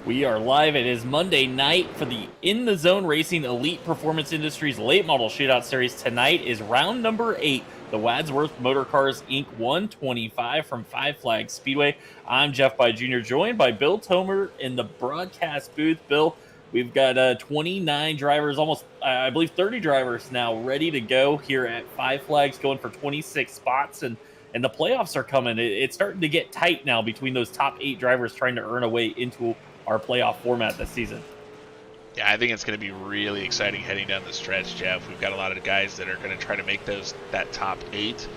We are live. It is Monday night for the In the Zone Racing Elite Performance Industries Late Model Shootout Series. Tonight is round number 8, the Wadsworth Motorcars Inc. 125 from Five Flags Speedway. I'm Jeff By Jr., joined by Bill Tomer in the broadcast booth. Bill, we've got 29 drivers, almost, I believe 30 drivers now ready to go here at Five Flags, going for 26 spots, and the playoffs are coming. It's starting to get tight now between those top 8 drivers trying to earn a way into our playoff format this season. Yeah, I think it's going to be really exciting heading down the stretch, Jeff. We've got a lot of guys that are going to try to make that top 8,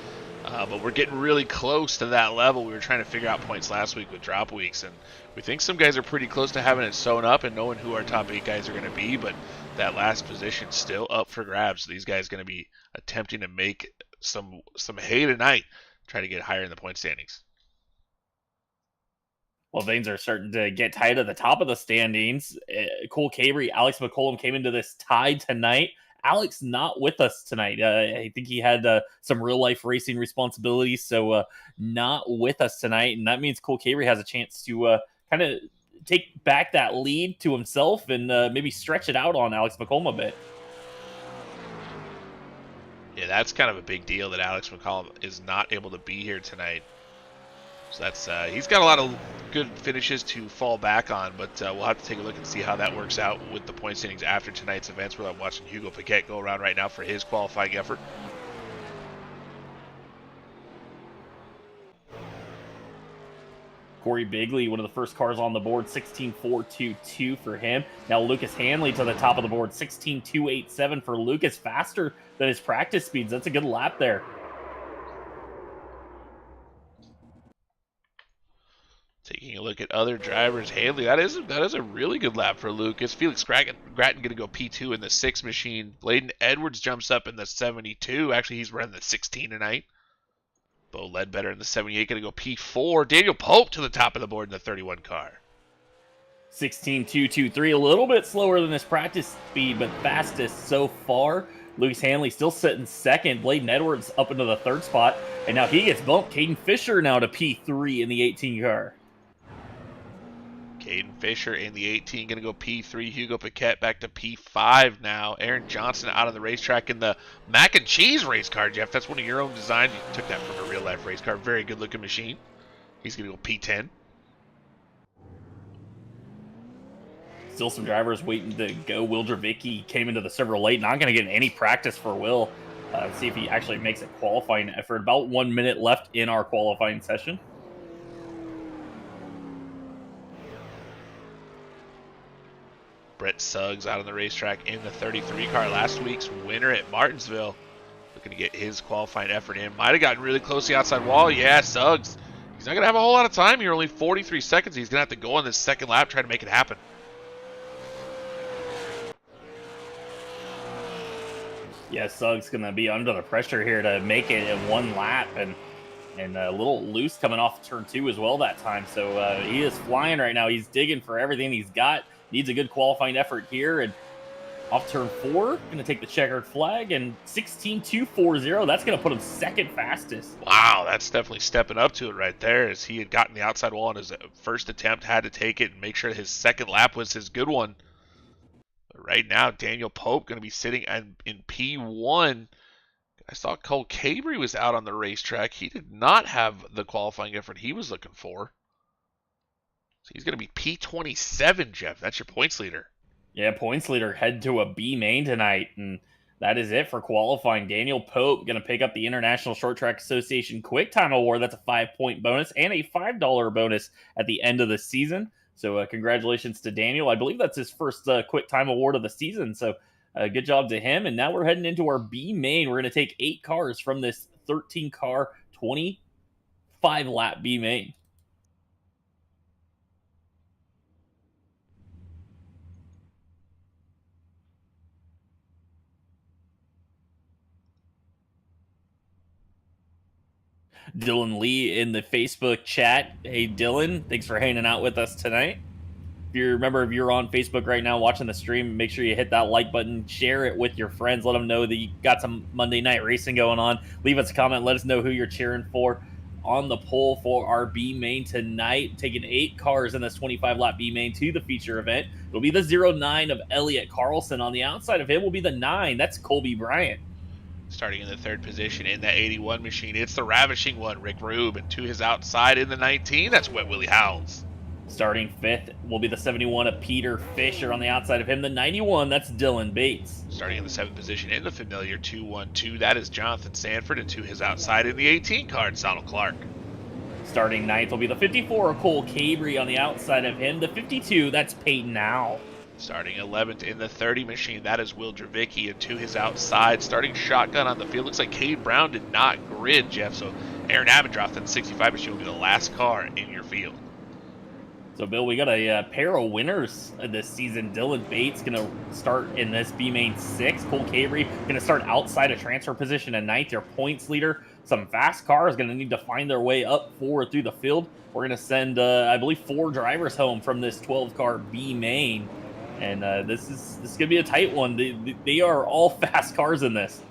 but we're getting really close to that level. We were trying to figure out points last week with drop weeks, and we think some guys are pretty close to having it sewn up and knowing who our top 8 guys are going to be, but that last position still up for grabs. So these guys are going to be attempting to make some hay tonight, try to get higher in the point standings. Well, things are starting to get tight at the top of the standings. Cole Cabrey, Alex McCollum came into this tie tonight. Alex not with us tonight. I think he had some real-life racing responsibilities, so not with us tonight. And that means Cole Cabrey has a chance to kind of take back that lead to himself and maybe stretch it out on Alex McCollum a bit. Yeah, that's kind of a big deal that Alex McCollum is not able to be here tonight. So that's he's got a lot of good finishes to fall back on, but we'll have to take a look and see how that works out with the point standings after tonight's events. Where I'm watching Hugo Paquette go around right now for his qualifying effort. Corey Bigley, one of the first cars on the board, 16.422 for him. Now Lucas Hanley to the top of the board, 16.287 for Lucas, faster than his practice speeds. That's a good lap there. Taking a look at other drivers, Hanley, that is a really good lap for Lucas. Felix Gratton going to go P2 in the 6 machine. Bladen Edwards jumps up in the 72. Actually, he's running the 16 tonight. Bo Ledbetter in the 78 going to go P4. Daniel Pope to the top of the board in the 31 car. 16.223, a little bit slower than his practice speed, but fastest so far. Lucas Hanley still sitting second. Bladen Edwards up into the 3rd spot, and now he gets bumped. Caden Fisher now to P3 in the 18 car. Caden Fisher in the 18 going to go P3. Hugo Paquette back to P5 now. Aaron Johnson out on the racetrack in the mac and cheese race car, Jeff. That's one of your own designs. You took that from a real life race car. Very good looking machine. He's going to go P10. Still some drivers waiting to go. Will Dravicki came into the server late. Not going to get any practice for Will. See if he actually makes a qualifying effort. About 1 minute left in our qualifying session. Brett Suggs out on the racetrack in the 33 car. Last week's winner at Martinsville. Looking to get his qualifying effort in. Might have gotten really close to the outside wall. Yeah, Suggs. He's not going to have a whole lot of time here. Only 43 seconds. He's going to have to go on this second lap, try to make it happen. Yeah, Suggs going to be under the pressure here to make it in one lap. And a little loose coming off turn 2 as well that time. So he is flying right now. He's digging for everything he's got. Needs a good qualifying effort here. And off turn 4, going to take the checkered flag. And 16.240, that's going to put him second fastest. Wow, that's definitely stepping up to it right there. As he had gotten the outside wall on his first attempt, had to take it and make sure his second lap was his good one. But right now, Daniel Pope going to be sitting in P1. I saw Cole Cabrey was out on the racetrack. He did not have the qualifying effort he was looking for. So he's going to be P27, Jeff. That's your points leader. Yeah, points leader head to a B main tonight. And that is it for qualifying. Daniel Pope going to pick up the International Short Track Association Quick Time Award. That's a 5-point bonus and a $5 bonus at the end of the season. So congratulations to Daniel. I believe that's his first Quick Time Award of the season. So good job to him. And now we're heading into our B main. We're going to take 8 cars from this 13-car, 25-lap B main. Dylan Lee in the Facebook chat. Hey, Dylan, thanks for hanging out with us tonight. If you're on Facebook right now watching the stream, make sure you hit that like button, share it with your friends, let them know that you got some Monday night racing going on. Leave us a comment, let us know who you're cheering for. on the pole for our B main tonight, taking 8 cars in this 25-lap B main to the feature event. It'll be the 09 of Elliott Carlson. On the outside of him will be the 9. That's Colby Bryant. Starting in the 3rd position in that 81 machine, it's the ravishing one, Rick Rube, and to his outside in the 19, that's Wet Willie Howells. Starting 5th will be the 71 of Peter Fisher. On the outside of him, the 91, that's Dylan Bates. Starting in the 7th position in the familiar 212, that is Jonathan Sanford, and to his outside in the 18 card, Donald Clark. Starting 9th will be the 54 of Cole Cabry. On the outside of him, the 52, that's Peyton Now. Starting 11th in the 30 machine, that is Will Dravicki, and to his outside, starting shotgun on the field, looks like Cade Brown did not grid, Jeff, so Aaron Abendroth in the 65 machine will be the last car in your field. So, Bill, we got a pair of winners this season. Dylan Bates going to start in this B main 6. Cole Cabry going to start outside of transfer position at 9th, your points leader. Some fast cars going to need to find their way up forward through the field. We're going to send, I believe, 4 drivers home from this 12-car B main. And this is going to be a tight one. They are all fast cars in this.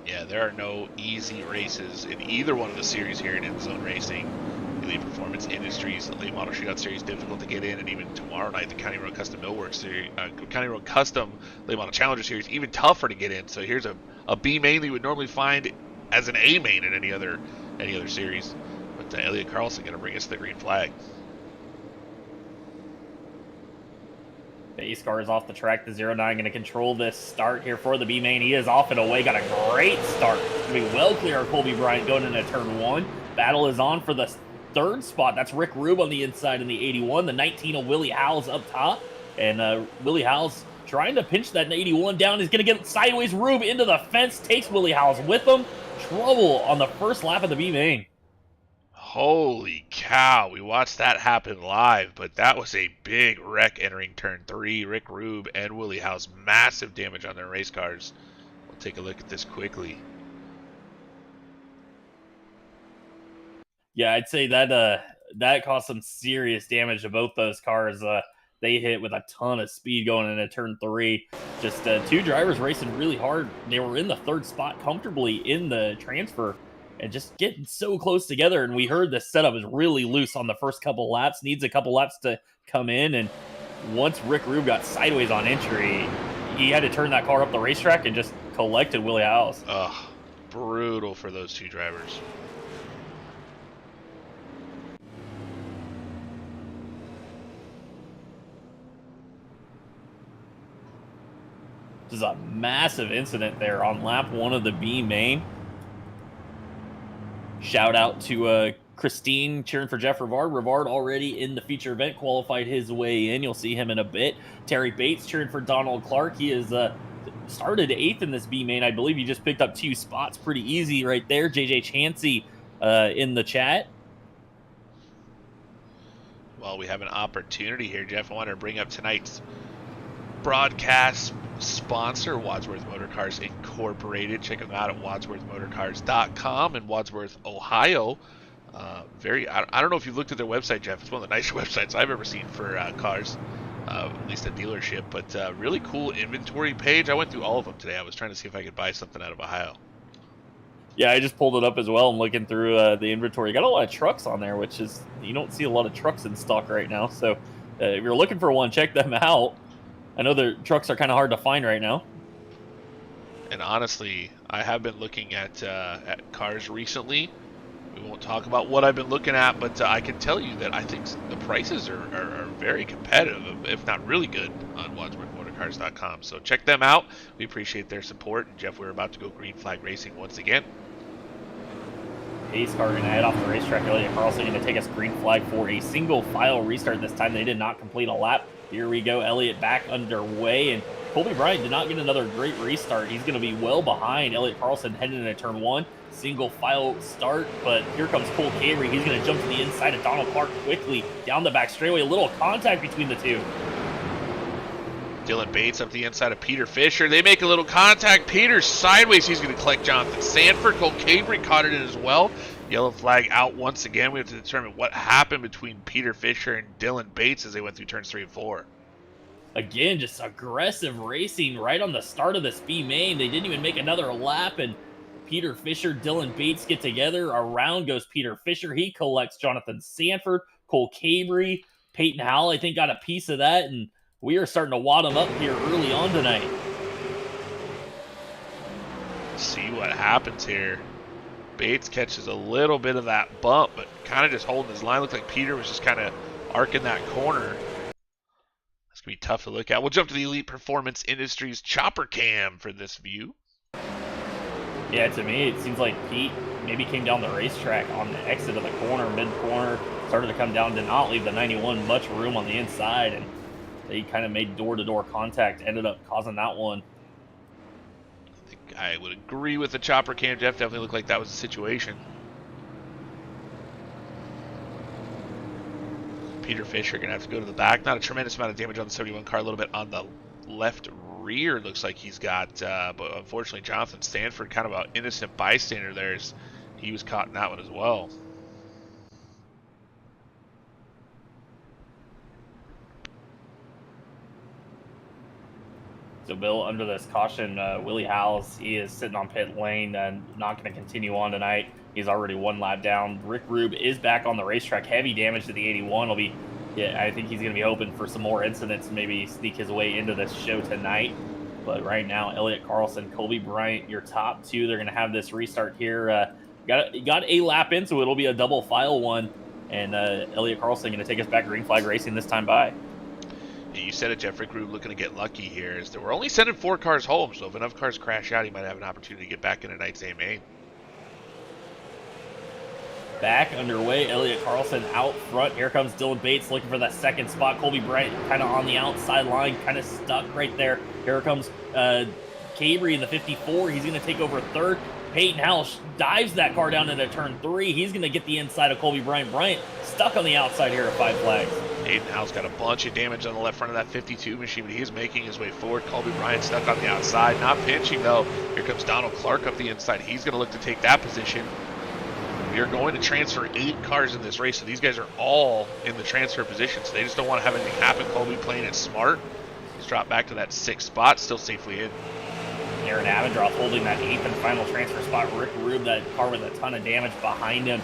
Yeah, there are no easy races in either one of the series here in In-Zone Racing. Elite Performance Industries, the late model shootout series, difficult to get in, and even tomorrow night, the County Road Custom Millwork series, County Road Custom late model Challenger series, even tougher to get in. So here's a B main that you would normally find as an A main in any other series. But Elliott Carlson going to bring us the green flag. Base car is off the track. The 09 going to control this start here for the B main. He is off and away. Got a great start. Going to be well clear of Colby Bryant going into turn 1. Battle is on for the 3rd spot. That's Rick Rube on the inside in the 81. The 19 of Willie Howells up top. And Willie Howells trying to pinch that 81 down. He's going to get sideways. Rube into the fence. Takes Willie Howells with him. Trouble on the first lap of the B main. Holy cow, we watched that happen live, but that was a big wreck entering turn 3. Rick Rube and Willie Howells, massive damage on their race cars. We'll take a look at this quickly. Yeah, I'd say that caused some serious damage to both those cars. They hit with a ton of speed going into turn 3. Just 2 drivers racing really hard. They were in the 3rd spot comfortably in the transfer and just getting so close together. And we heard the setup is really loose on the first couple laps. Needs a couple laps to come in. And once Rick Rube got sideways on entry, he had to turn that car up the racetrack and just collected Willie Howells. Ugh, brutal for those 2 drivers. This is a massive incident there on lap 1 of the B main. Shout out to Christine cheering for Jeff Rivard. Rivard already in the feature event, qualified his way in. You'll see him in a bit. Terry Bates cheering for Donald Clark. He is started 8th in this B main. I believe he just picked up 2 spots pretty easy right there. JJ Chansey in the chat. Well, we have an opportunity here, Jeff. I want to bring up tonight's broadcast sponsor, Wadsworth Motorcars Incorporated. Check them out at wadsworthmotorcars.com in Wadsworth, Ohio. I don't know if you've looked at their website, Jeff. It's one of the nicer websites I've ever seen for cars, at least a dealership. But really cool inventory page. I went through all of them today. I was trying to see if I could buy something out of Ohio. Yeah, I just pulled it up as well. I'm looking through the inventory. Got a lot of trucks on there, which is, you don't see a lot of trucks in stock right now. So if you're looking for one, check them out. I know the trucks are kind of hard to find right now. And honestly, I have been looking at cars recently. We won't talk about what I've been looking at, but I can tell you that I think the prices are very competitive, if not really good, on WadsworthMotorcars.com. So check them out. We appreciate their support. And Jeff, we're about to go green flag racing once again. Pace car going to head off the racetrack. Elliott Carlson going to take us green flag for a single file restart this time. They did not complete a lap. Here we go. Elliott back underway, and Colby Bryant did not get another great restart. He's going to be well behind Elliott Carlson heading into turn 1. Single file start, but here comes Cole Cabry. He's going to jump to the inside of Donald Clark quickly down the back straightaway. A little contact between the 2. Dylan Bates up the inside of Peter Fisher. They make a little contact. Peter's sideways. He's going to collect Jonathan Sanford. Cole Cabry caught it in as well. Yellow flag out once again. We have to determine what happened between Peter Fisher and Dylan Bates as they went through turns 3 and 4. Again, just aggressive racing right on the start of this B main. They didn't even make another lap, and Peter Fisher, Dylan Bates get together. Around goes Peter Fisher. He collects Jonathan Sanford, Cole Cabry, Peyton Howell, I think, got a piece of that, and we are starting to wad them up here early on tonight. Let's see what happens here. Bates catches a little bit of that bump, but kind of just holding his line. Looked like Peter was just kind of arcing that corner. It's going to be tough to look at. We'll jump to the Elite Performance Industries chopper cam for this view. Yeah, to me, it seems like Pete maybe came down the racetrack on the exit of the corner, mid-corner, started to come down, did not leave the 91 much room on the inside, and they kind of made door-to-door contact, ended up causing that one. I think I would agree with the chopper cam. Jeff definitely looked like that was the situation. Peter Fisher going to have to go to the back. Not a tremendous amount of damage on the 71 car, a little bit on the left rear looks like he's got, but unfortunately Jonathan Stanford, kind of an innocent bystander there, he was caught in that one as well. So Bill, under this caution, Willie Howells, he is sitting on pit lane and not going to continue on tonight. He's already one lap down. Rick Rube is back on the racetrack. Heavy damage to the 81 will be, yeah, I think he's going to be hoping for some more incidents, maybe sneak his way into this show tonight. But right now, Elliott Carlson, Colby Bryant, your top two, they're going to have this restart here. Got a lap into it. It'll be a double file one. And Elliott Carlson going to take us back green flag racing this time by. You said it, Jeff. Rick Rube looking to get lucky here, as we're only sending 4 cars home, so if enough cars crash out, he might have an opportunity to get back in tonight's A main. Back underway, Elliott Carlson out front. Here comes Dylan Bates looking for that second spot. Colby Bryant kind of on the outside line, kind of stuck right there. Here comes Cabry in the 54. He's going to take over third. Peyton Howell dives that car down into turn 3. He's going to get the inside of Colby Bryant. Bryant stuck on the outside here at 5 flags. Peyton Howell's got a bunch of damage on the left front of that 52 machine, but he is making his way forward. Colby Bryant stuck on the outside, not pinching though. Here comes Donald Clark up the inside. He's going to look to take that position. We are going to transfer 8 cars in this race, so these guys are all in the transfer position, so they just don't want to have anything happen. Colby playing it smart. He's dropped back to that 6th spot, still safely in. Aaron Avendroth holding that 8th and final transfer spot. Rick Rube, that car with a ton of damage behind him,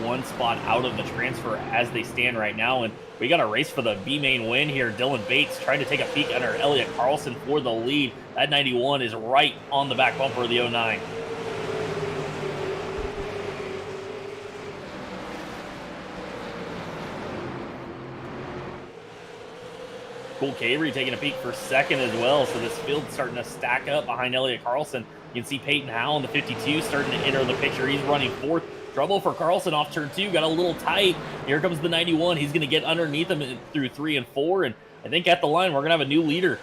one spot out of the transfer as they stand right now. And we got a race for the B main win here. Dylan Bates trying to take a peek under Elliott Carlson for the lead. That 91 is right on the back bumper of the 09. Cole Cabry taking a peek for second as well. So this field's starting to stack up behind Elliott Carlson. You can see Peyton Howell in the 52 starting to enter the picture. He's running 4th. Trouble for Carlson off turn 2. Got a little tight. Here comes the 91. He's going to get underneath him through 3 and 4. And I think at the line, we're going to have a new leader.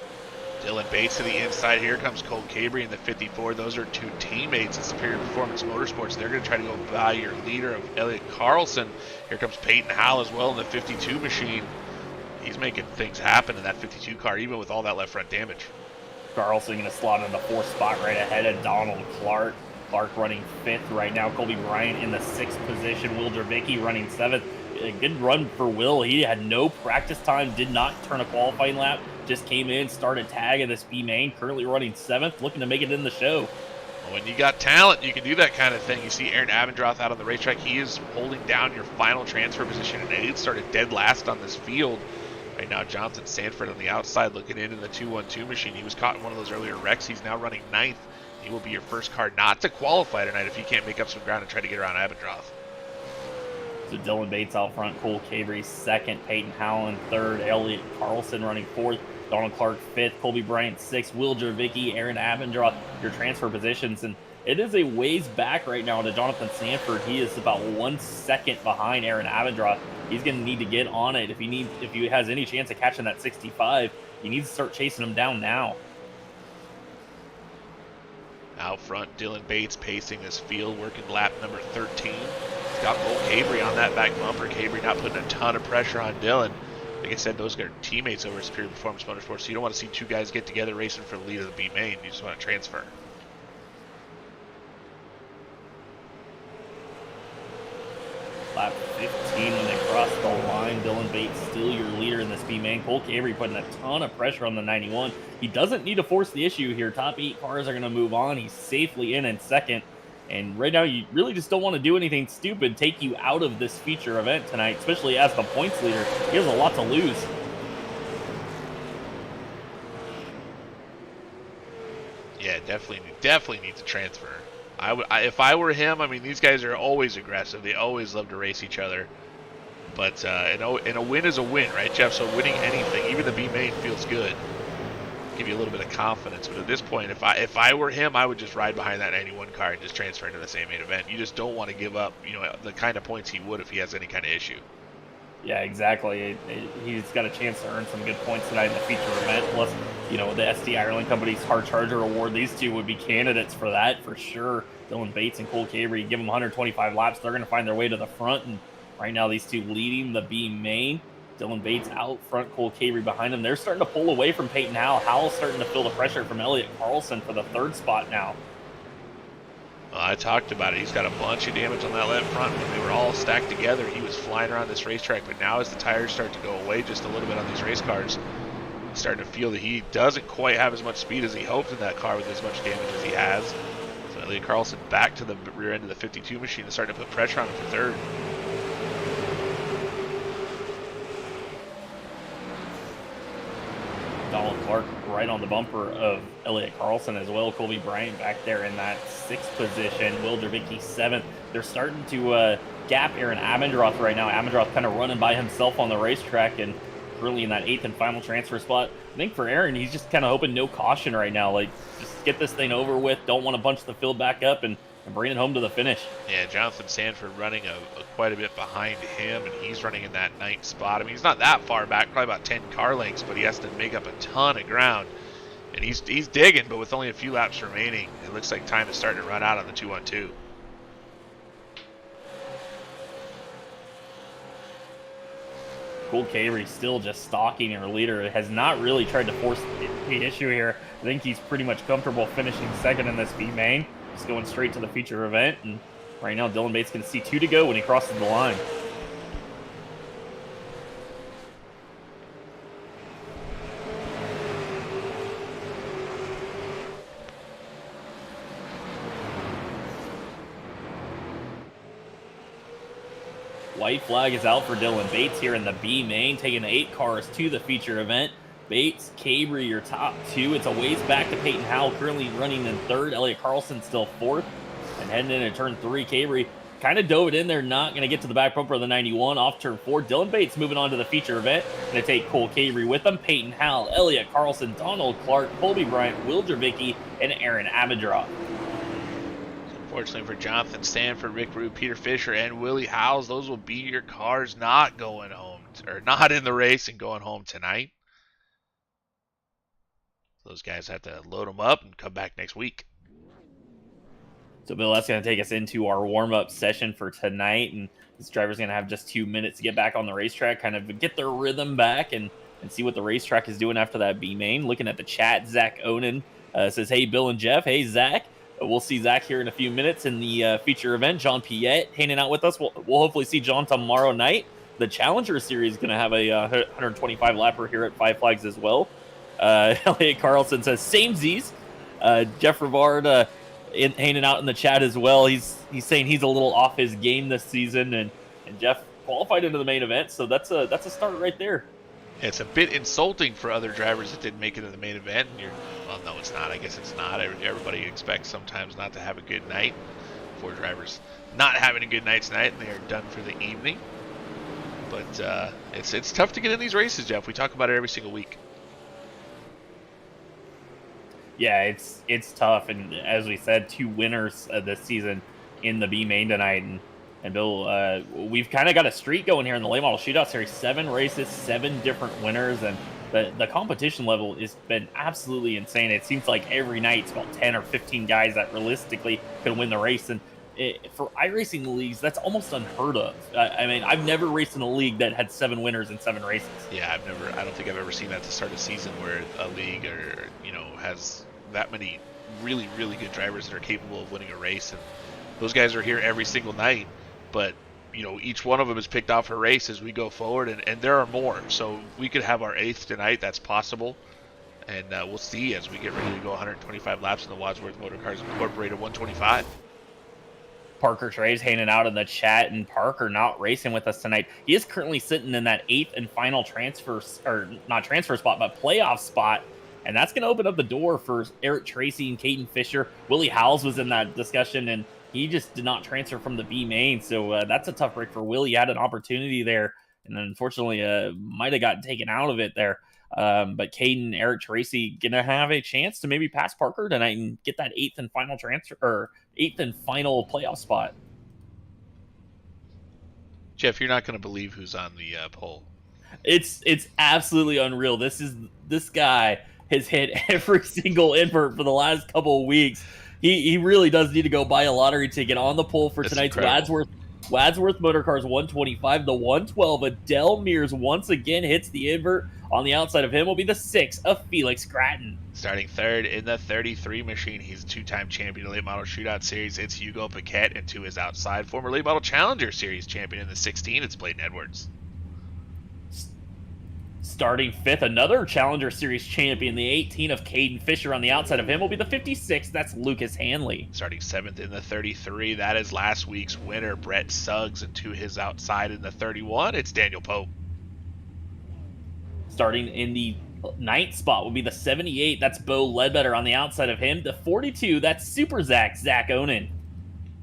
Dylan Bates to the inside. Here comes Cole Cabry in the 54. Those are 2 teammates at Superior Performance Motorsports. They're going to try to go by your leader of Elliott Carlson. Here comes Peyton Howell as well in the 52 machine. He's making things happen in that 52 car, even with all that left front damage. Carlson going to slot in the 4th spot right ahead of Donald Clark. Clark running 5th right now. Colby Bryant in the 6th position. Will Dravicki running 7th. A good run for Will. He had no practice time, did not turn a qualifying lap. Just came in, started tag in this B main. Currently running 7th, looking to make it in the show. When you got talent, you can do that kind of thing. You see Aaron Avendroth out on the racetrack. He is holding down your final transfer position, and he started dead last on this field. Right now, Jonathan Sanford on the outside looking in the 212 machine. He was caught in one of those earlier wrecks. He's now running 9th. He will be your first car not to qualify tonight if he can't make up some ground and try to get around Avendroth. So Dylan Bates out front, Cole Cabry 2nd, Peyton Howell 3rd, Elliott Carlson running 4th, Donald Clark 5th, Colby Bryant 6th, Will Dravicki, Aaron Avendroth, your transfer positions. And it is a ways back right now to Jonathan Sanford. He is about 1 second behind Aaron Avendroth. He's going to need to get on it. If he has any chance of catching that 65, he needs to start chasing him down now. Out front, Dylan Bates pacing this field, working lap number 13. He's got Cole Cabry on that back bumper. Cabry not putting a ton of pressure on Dylan. Like I said, those are teammates over at Superior Performance Motorsports, so you don't want to see 2 guys get together racing for the lead of the B main. You just want to transfer. Lap 15 when they cross the line. Dylan Bates still your leader in this B main. Cole Cabry putting a ton of pressure on the 91. He doesn't need to force the issue here. Top 8 cars are going to move on. He's safely in 2nd. And right now, you really just don't want to do anything stupid, take you out of this feature event tonight, especially as the points leader. He has a lot to lose. Yeah, definitely need to transfer. If I were him, I mean, these guys are always aggressive. They always love to race each other. But and a win is a win, right, Jeff? So winning anything, even the B main, feels good. Give you a little bit of confidence. But at this point, if I were him, I would just ride behind that 91 car and just transfer into the same main event. You just don't want to give up, the kind of points he would if he has any kind of issue. Yeah, exactly. He's got a chance to earn some good points tonight in the feature event. Plus, the SD Ireland Company's Hard Charger Award. These two would be candidates for that for sure. Dylan Bates and Cole Cavery, give them 125 laps. They're going to find their way to the front. And right now, these two leading the B main. Dylan Bates out front, Cole Cavery behind him. They're starting to pull away from Peyton Howell. Howell's starting to feel the pressure from Elliott Carlson for the third spot now. Well, I talked about it. He's got a bunch of damage on that left front. When they were all stacked together, he was flying around this racetrack. But now as the tires start to go away just a little bit on these race cars, he's starting to feel that he doesn't quite have as much speed as he hoped in that car with as much damage as he has. So Elliott Carlson back to the rear end of the 52 machine and starting to put pressure on him for third. Donald Clark right on the bumper of Elliott Carlson as well. Colby Bryant back there in that 6th position. Will Dravicki 7th. They're starting to gap Aaron Abendroth right now. Abendroth kind of running by himself on the racetrack and really in that 8th and final transfer spot. I think for Aaron, he's just kind of hoping no caution right now. Like, just get this thing over with. Don't want to bunch the field back up and bring it home to the finish. Yeah, Jonathan Sanford running quite a bit behind him, and he's running in that 9th spot. I mean, he's not that far back, probably about 10 car lengths, but he has to make up a ton of ground. And he's digging, but with only a few laps remaining, it looks like time is starting to run out on the 2-1-2. Cole Cavery still just stalking her leader. Has not really tried to force the issue here. I think he's pretty much comfortable finishing second in this B main. Just going straight to the feature event. And right now, Dylan Bates can see 2 to go when he crosses the line. White flag is out for Dylan Bates here in the B main, taking the 8 cars to the feature event. Bates, Cavery, your top 2. It's a ways back to Peyton Howell, currently running in 3rd. Elliott Carlson still 4th. And heading into turn 3, Cavery kind of dove it in there, not going to get to the back bumper of the 91. Off turn 4, Dylan Bates moving on to the feature event. Going to take Cole Cavery with them. Peyton Howell, Elliott Carlson, Donald Clark, Colby Bryant, Will Dravicki, and Aaron Abendroth. Unfortunately for Jonathan Stanford, Rick Rude, Peter Fisher, and Willie Howes, those will be your cars not going home, or not in the race and going home tonight. Those guys have to load them up and come back next week. So, Bill, that's going to take us into our warm-up session for tonight, and this driver's going to have just 2 minutes to get back on the racetrack, kind of get their rhythm back, and see what the racetrack is doing after that B main. Looking at the chat, Zach Onan says, "Hey, Bill and Jeff." Hey, Zach. We'll see Zach here in a few minutes in the feature event. John Piette hanging out with us. We'll hopefully see John tomorrow night. The Challenger Series is going to have a 125 lapper here at Five Flags as well. Elliott Carlson says, "Samesies." Jeff Rivard hanging out in the chat as well. He's saying he's a little off his game this season, and Jeff qualified into the main event, so that's a start right there. It's a bit insulting for other drivers that didn't make it to the main event. And well, no, it's not. I guess it's not. Everybody expects sometimes not to have a good night. For drivers not having a good night tonight, and they are done for the evening. But it's tough to get in these races, Jeff. We talk about it every single week. Yeah, it's tough, and as we said, 2 winners this season in the B main tonight, and Bill, we've kind of got a streak going here in the late model shootout series. 7 races, 7 different winners, and the competition level has been absolutely insane. It seems like every night it's about 10 or 15 guys that realistically can win the race, and for iRacing leagues, that's almost unheard of. I mean, I've never raced in a league that had 7 winners in 7 races. Yeah, I don't think I've ever seen that to start a season where a league has that many really, really good drivers that are capable of winning a race, and those guys are here every single night. But each one of them is picked off for a race as we go forward, and there are more. So we could have our 8th tonight. That's possible, and we'll see as we get ready to go 125 laps in the Wadsworth Motorcars Incorporated 125. Parker Traves hanging out in the chat, and Parker not racing with us tonight. He is currently sitting in that 8th and final transfer, or not transfer spot, but playoff spot. And that's going to open up the door for Eric Tracy and Caden Fisher. Willie Howells was in that discussion, and he just did not transfer from the B main. So that's a tough break for Willie. He had an opportunity there, and unfortunately might have gotten taken out of it there. But Caden, Eric Tracy gonna have a chance to maybe pass Parker tonight and get that 8th and final transfer, or 8th and final playoff spot. Jeff, you're not going to believe who's on the poll. It's absolutely unreal. This guy has hit every single invert for the last couple of weeks. He really does need to go buy a lottery ticket on the poll for tonight's Wadsworth Motorcars 125. The 112, Adele Mears once again hits the invert. On the outside of him will be the 6 of Felix Gratton. Starting third in the 33 machine, he's a 2-time champion of Late Model Shootout Series. It's Hugo Paquette, and to his outside, former Late Model Challenger Series champion in the 16, it's Bladen Edwards. Starting 5th, another Challenger Series champion, the 18 of Caden Fisher. On the outside of him will be the 56, that's Lucas Hanley. Starting 7th in the 33, that is last week's winner, Brett Suggs, and to his outside in the 31, it's Daniel Pope. Starting in the 9th spot will be the 78, that's Bo Ledbetter. On the outside of him, the 42, that's Super Zach Onan.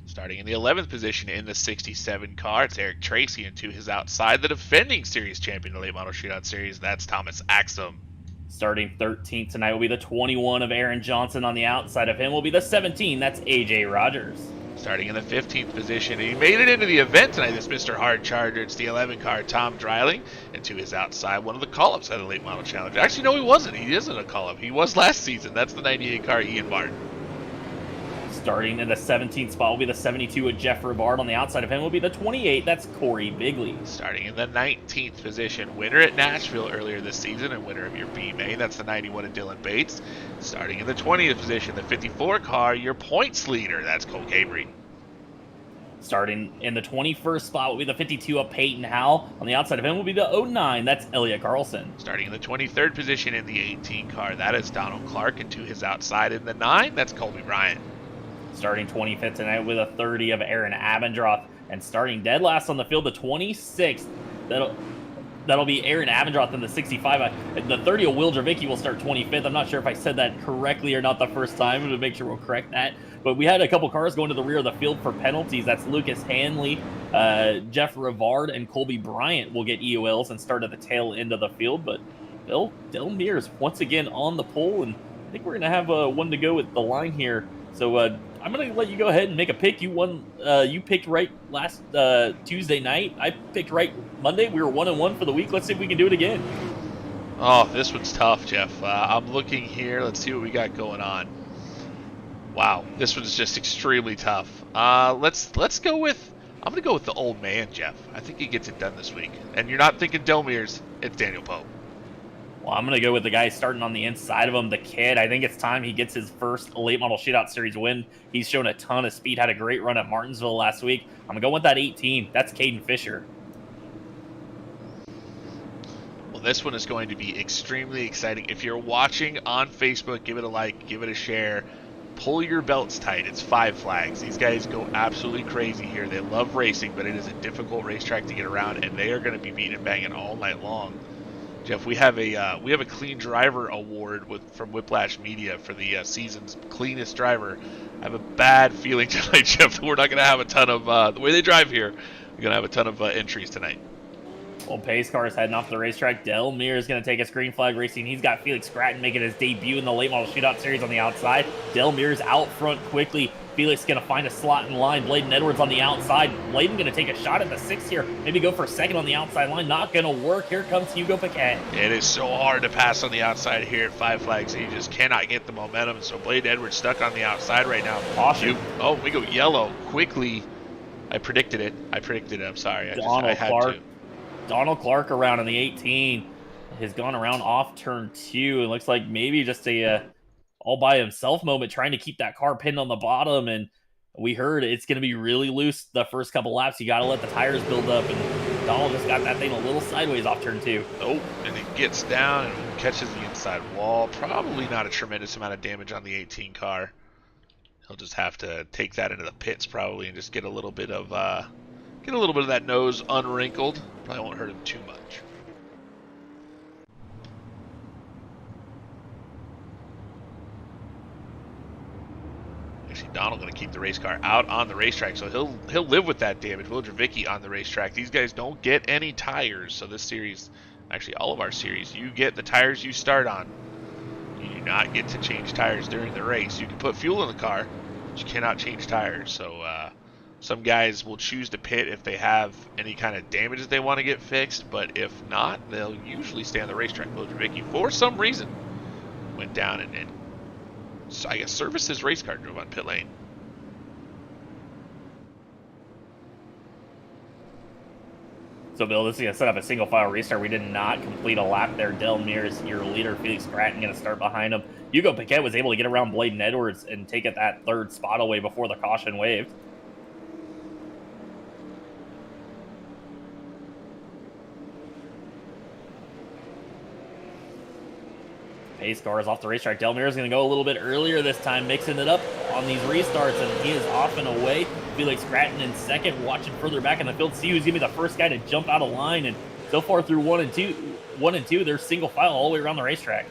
Starting in the 11th position in the 67 car, it's Eric Tracy, and to his outside, the defending series champion of the Late Model Shootout Series, that's Thomas Axum. Starting 13th tonight will be the 21 of Aaron Johnson. On the outside of him will be the 17, that's AJ Rogers. Starting in the 15th position, he made it into the event tonight, this Mr. Hard Charger, it's the 11 car, Tom Dreiling, and to his outside, one of the call-ups at the Late Model Challenge. Actually, no, he wasn't. He isn't a call-up. He was last season. That's the 98 car, Ian Martin. Starting in the 17th spot will be the 72 with Jeff Ribard. On the outside of him will be the 28, that's Corey Bigley. Starting in the 19th position, winner at Nashville earlier this season and winner of your B main, that's the 91 of Dylan Bates. Starting in the 20th position, the 54 car, your points leader, that's Cole Cabry. Starting in the 21st spot will be the 52 of Peyton Howell. On the outside of him will be the 09, that's Elliot Carlson. Starting in the 23rd position in the 18 car, that is Donald Clark, and to his outside in the 9, that's Colby Bryant. Starting 25th tonight with a 30 of Aaron Abendroth. And starting dead last on the field, the 26th, that'll be Aaron Abendroth in the 65. The 30 of Will Dravicki will start 25th. I'm not sure if I said that correctly or not the first time, to make sure we'll correct that. But we had a couple cars going to the rear of the field for penalties. That's Lucas Hanley, Jeff Rivard, and Colby Bryant will get EOLs and start at the tail end of the field. But Del Mears once again on the pole, and I think we're going to have one to go with the line here. So I'm going to let you go ahead and make a pick. You won. You picked right last Tuesday night. I picked right Monday. We were 1-1 for the week. Let's see if we can do it again. Oh, this one's tough, Jeff. I'm looking here. Let's see what we got going on. Wow, this one's just extremely tough. Let's go with. I'm going to go with the old man, Jeff. I think he gets it done this week. And you're not thinking Del Mears. It's Daniel Pope. Well, I'm going to go with the guy starting on the inside of him, the kid. I think it's time he gets his first Late Model Shootout Series win. He's shown a ton of speed, had a great run at Martinsville last week. I'm going to go with that 18. That's Caden Fisher. Well, this one is going to be extremely exciting. If you're watching on Facebook, give it a like, give it a share. Pull your belts tight. It's 5 flags. These guys go absolutely crazy here. They love racing, but it is a difficult racetrack to get around, and they are going to be beating and banging all night long. Jeff, we have a clean driver award from Whiplash Media for the season's cleanest driver. I have a bad feeling tonight, Jeff, that we're not going to have a ton of the way they drive here. We're going to have a ton of entries tonight. Well, pace car is heading off the racetrack. Del Mears is going to take us green flag racing. He's got Felix Gratton making his debut in the Late Model Shootout Series on the outside. Del Mears out front quickly. Felix going to find a slot in line. Bladen Edwards on the outside. Bladen going to take a shot at the 6 here. Maybe go for a second on the outside line. Not going to work. Here comes Hugo Paquette. It is so hard to pass on the outside here at 5 flags. You just cannot get the momentum. So Bladen Edwards stuck on the outside right now. Caution. Oh, we go yellow quickly. I predicted it. I'm sorry. I had to. Donald Clark around in the 18 has gone around off turn 2. It looks like maybe just a all by himself moment, trying to keep that car pinned on the bottom. And we heard it's going to be really loose the first couple laps. You got to let the tires build up. And Donald just got that thing a little sideways off turn 2. Oh, and it gets down and catches the inside wall. Probably not a tremendous amount of damage on the 18 car. He'll just have to take that into the pits probably and just get a little bit of that nose unwrinkled. Probably won't hurt him too much. Actually, Donald going to keep the race car out on the racetrack, so he'll live with that damage. Will Dravicki on the racetrack. These guys don't get any tires, so this series, actually all of our series, you get the tires you start on. You do not get to change tires during the race. You can put fuel in the car, but you cannot change tires. So some guys will choose to pit if they have any kind of damage that they want to get fixed, but if not, they'll usually stay on the racetrack. Will Dravicki, for some reason, went down and so I guess serviced his race car, drove on pit lane. So, Bill, this is going to set up a single file restart. We did not complete a lap there. Del Mears, your leader, Felix Gratton, going to start behind him. Hugo Paquette was able to get around Bladen Edwards and take it that third spot away before the caution waved. Pace car is off the racetrack. Del Mears is going to go a little bit earlier this time, mixing it up on these restarts, and he is off and away. Felix Gratton in second, watching further back in the field, see who's going to be the first guy to jump out of line. And so far through one and two, they're single file all the way around the racetrack.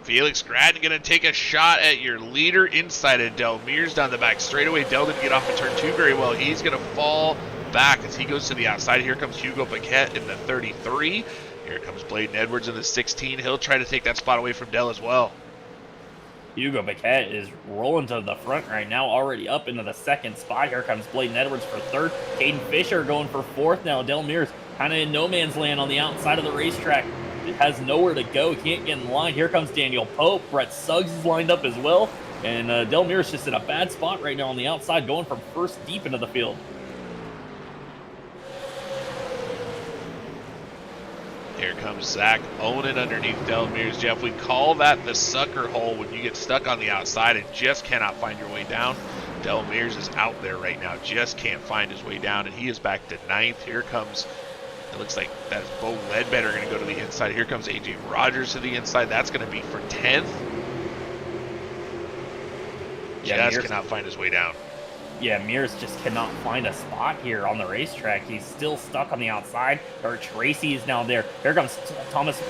Felix Gratton going to take a shot at your leader inside of Del Mears down the back straightaway. Del didn't get off of turn 2 very well. He's going to fall back as he goes to the outside. Here comes Hugo Paquette in the 33. Here comes Bladen Edwards in the 16. He'll try to take that spot away from Del as well. Hugo Paquette is rolling to the front right now, already up into the second spot. Here comes Bladen Edwards for third. Caden Fisher going for fourth now. Del Mears kind of in no man's land on the outside of the racetrack. It has nowhere to go. Can't get in line. Here comes Daniel Pope. Brett Suggs is lined up as well. And Del Mears just in a bad spot right now on the outside, going from first deep into the field. Here comes Zach Onan underneath Del Mears. Jeff, we call that the sucker hole when you get stuck on the outside and just cannot find your way down. Del Mears is out there right now, just can't find his way down, and he is back to 9th. Here comes, it looks like that is Bo Ledbetter going to go to the inside. Here comes AJ Rogers to the inside. That's going to be for 10th. Yeah, just cannot find his way down. Yeah, Mears just cannot find a spot here on the racetrack. He's still stuck on the outside. Or Tracy is now there. Here comes Thomas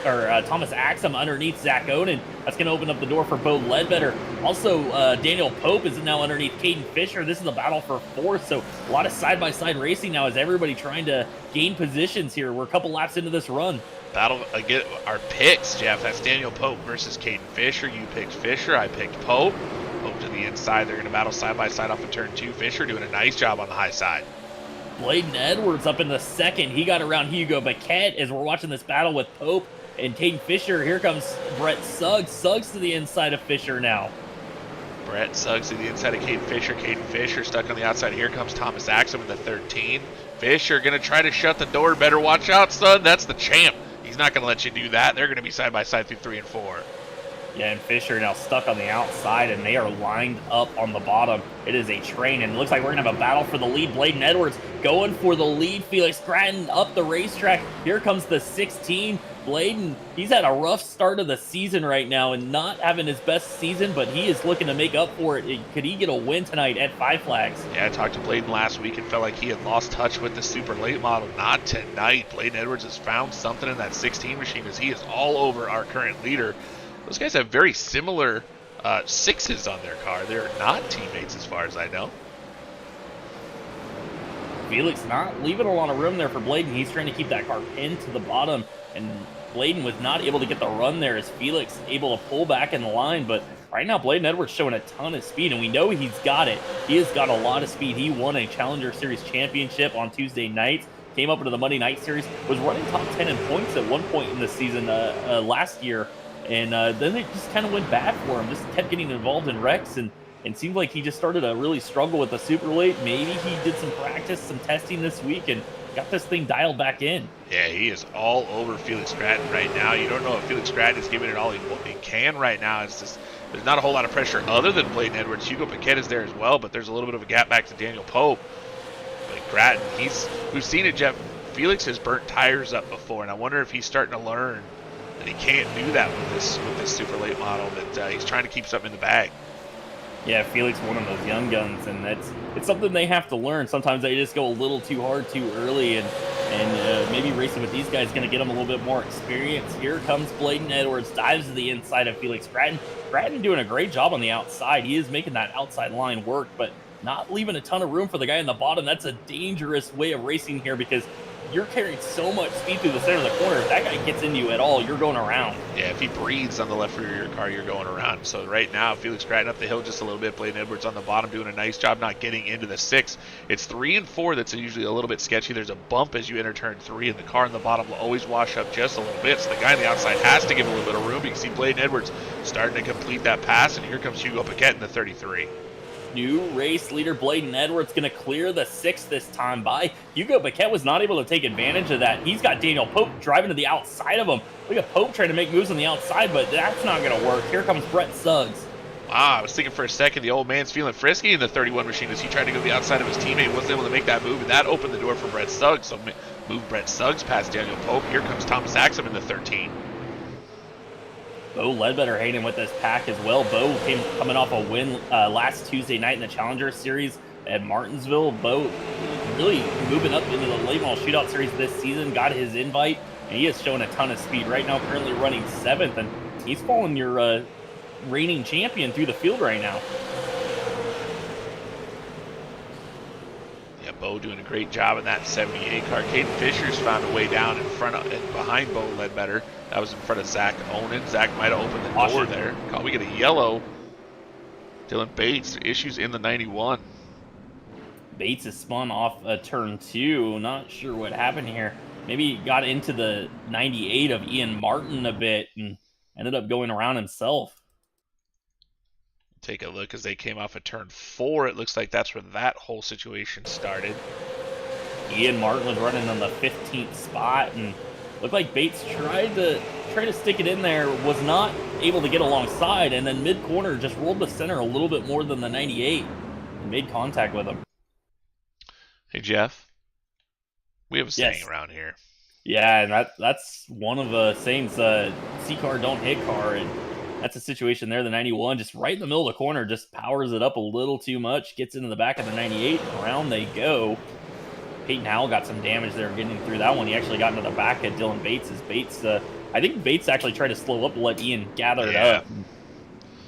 Axum underneath Zach Oden. That's going to open up the door for Bo Ledbetter. Also, Daniel Pope is now underneath Caden Fisher. This is the battle for fourth. So a lot of side-by-side racing now as everybody trying to gain positions here. We're a couple laps into this run. Battle again. Our picks, Jeff. That's Daniel Pope versus Caden Fisher. You picked Fisher. I picked Pope. Pope to the inside. They're going to battle side by side off of turn 2. Fisher doing a nice job on the high side. Bladen Edwards up in the second. He got around Hugo Paquette as we're watching this battle with Pope and Caden Fisher. Here comes Brett Suggs. Suggs to the inside of Fisher now. Brett Suggs to the inside of Caden Fisher. Caden Fisher stuck on the outside. Here comes Thomas Axum in the 13. Fisher going to try to shut the door. Better watch out, son. That's the champ. He's not going to let you do that. They're going to be side by side through 3 and 4. Yeah, and Fisher now stuck on the outside, and they are lined up on the bottom. It is a train, and it looks like we're going to have a battle for the lead. Bladen Edwards going for the lead. Felix Gratton up the racetrack. Here comes the 16. Bladen, he's had a rough start of the season right now and not having his best season, but he is looking to make up for it. Could he get a win tonight at Five Flags? Yeah, I talked to Bladen last week and felt like he had lost touch with the super late model. Not tonight. Bladen Edwards has found something in that 16 machine as he is all over our current leader. Those guys have very similar 6s on their car. They're not teammates as far as I know. Felix not leaving a lot of room there for Bladen. He's trying to keep that car pinned to the bottom, and Bladen was not able to get the run there as Felix able to pull back in the line. But right now, Bladen Edwards showing a ton of speed, and we know he's got it. He has got a lot of speed. He won a Challenger Series championship on Tuesday night, came up into the Monday Night Series, was running top 10 in points at one point in the season last year. And then it just kind of went bad for him. Just kept getting involved in wrecks, and seemed like he just started to really struggle with the super late. Maybe he did some practice, some testing this week, and got this thing dialed back in. Yeah, he is all over Felix Gratton right now. You don't know if Felix Gratton is giving it all he can right now. It's just there's not a whole lot of pressure other than Bladen Edwards. Hugo Paquette is there as well, but there's a little bit of a gap back to Daniel Pope. But Gratton, we've seen it, Jeff. Felix has burnt tires up before, and I wonder if he's starting to learn that he can't do that with this super late model, that he's trying to keep something in the bag. Yeah, Felix, one of those young guns, and it's something they have to learn. Sometimes they just go a little too hard too early, and maybe racing with these guys is going to get them a little bit more experience. Here comes Bladen Edwards, dives to the inside of Felix Grattan. Grattan doing a great job on the outside. He is making that outside line work, but not leaving a ton of room for the guy in the bottom. That's a dangerous way of racing here because you're carrying so much speed through the center of the corner. If that guy gets into you at all, you're going around. Yeah, if he breathes on the left rear of your car, you're going around. So right now, Felix Grattan up the hill just a little bit. Bladen Edwards on the bottom doing a nice job not getting into the 6. It's 3 and 4 that's usually a little bit sketchy. There's a bump as you enter turn 3, and the car in the bottom will always wash up just a little bit. So the guy on the outside has to give a little bit of room. You can see Bladen Edwards starting to complete that pass, and here comes Hugo Paquette in the 33. New race leader Bladen Edwards going to clear the 6 this time by. Hugo Paquette was not able to take advantage of that. He's got Daniel Pope driving to the outside of him. We got Pope trying to make moves on the outside, but that's not going to work. Here comes Brett Suggs. Wow, I was thinking for a second the old man's feeling frisky in the 31 machine as he tried to go to the outside of his teammate. Wasn't able to make that move, and that opened the door for Brett Suggs. So move Brett Suggs past Daniel Pope. Here comes Thomas Axum in the 13. Bo Ledbetter hanging with this pack as well. Bo coming off a win last Tuesday night in the Challenger Series at Martinsville. Bo really moving up into the late model shootout series this season, got his invite, and he is showing a ton of speed. Right now, currently running 7th, and he's following your reigning champion through the field right now. Yeah, Bo doing a great job in that 78 car. Caden Fisher's found a way down in front of and behind Bo Ledbetter. That was in front of Zach Onan. Zach might have opened the door there. We get a yellow. Dylan Bates, issues in the 91. Bates is spun off turn 2. Not sure what happened here. Maybe he got into the 98 of Ian Martin a bit and ended up going around himself. Take a look as they came off of turn 4. It looks like that's where that whole situation started. Ian Martin was running on the 15th spot, and looked like Bates tried to stick it in there, was not able to get alongside, and then mid-corner just rolled the center a little bit more than the 98 and made contact with him. Hey, Jeff. We have a saying Yes. around here. Yeah, and that's one of the sayings, C car don't hit car, and that's a situation there. The 91 just right in the middle of the corner, just powers it up a little too much, gets into the back of the 98, and around they go. Peyton Howell got some damage there getting through that one. He actually got into the back of Dylan Bates. I think Bates actually tried to slow up to let Ian gather it up.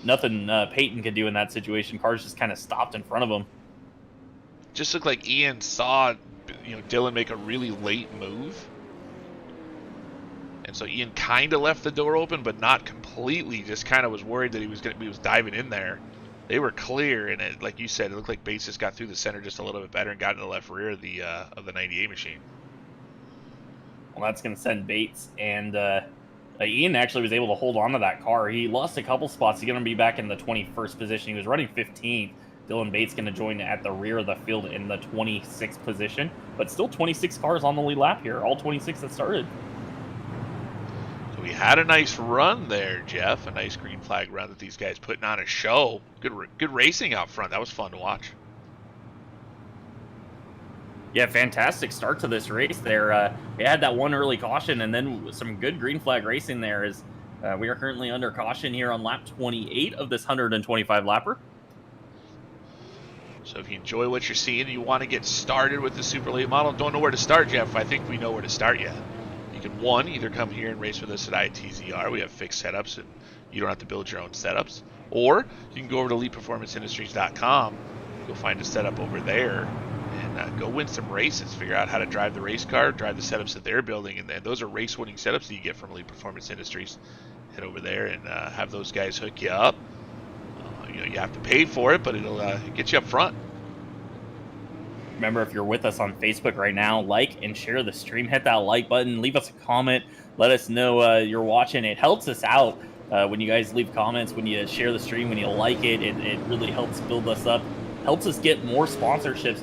Nothing Peyton could do in that situation. Cars just kind of stopped in front of him. Just looked like Ian saw, Dylan make a really late move. And so Ian kind of left the door open, but not completely. Just kind of was worried that he was diving in there. They were clear, and it, like you said, it looked like Bates just got through the center just a little bit better and got in the left rear of the 98 machine. Well, that's going to send Bates, and Ian actually was able to hold on to that car. He lost a couple spots. He's going to be back in the 21st position. He was running 15th. Dylan Bates going to join at the rear of the field in the 26th position, but still 26 cars on the lead lap here, all 26 that started. We had a nice run there, Jeff. A nice green flag run that these guys putting on a show. Good racing out front. That was fun to watch. Yeah, fantastic start to this race there. They had that one early caution and then some good green flag racing there as we are currently under caution here on lap 28 of this 125 lapper. So if you enjoy what you're seeing and you want to get started with the super late model, don't know where to start, Jeff, I think we know where to start yet. You can, one, either come here and race with us at ITZR. We have fixed setups and you don't have to build your own setups. Or you can go over to eliteperformanceindustries.com. You'll find a setup over there and go win some races. Figure out how to drive the race car, drive the setups that they're building. And those are race-winning setups that you get from Elite Performance Industries. Head over there and have those guys hook you up. You have to pay for it, but it'll get you up front. Remember, if you're with us on Facebook right now, like and share the stream. Hit that like button. Leave us a comment. Let us know you're watching. It helps us out when you guys leave comments, when you share the stream, when you like it. It really helps build us up. Helps us get more sponsorships.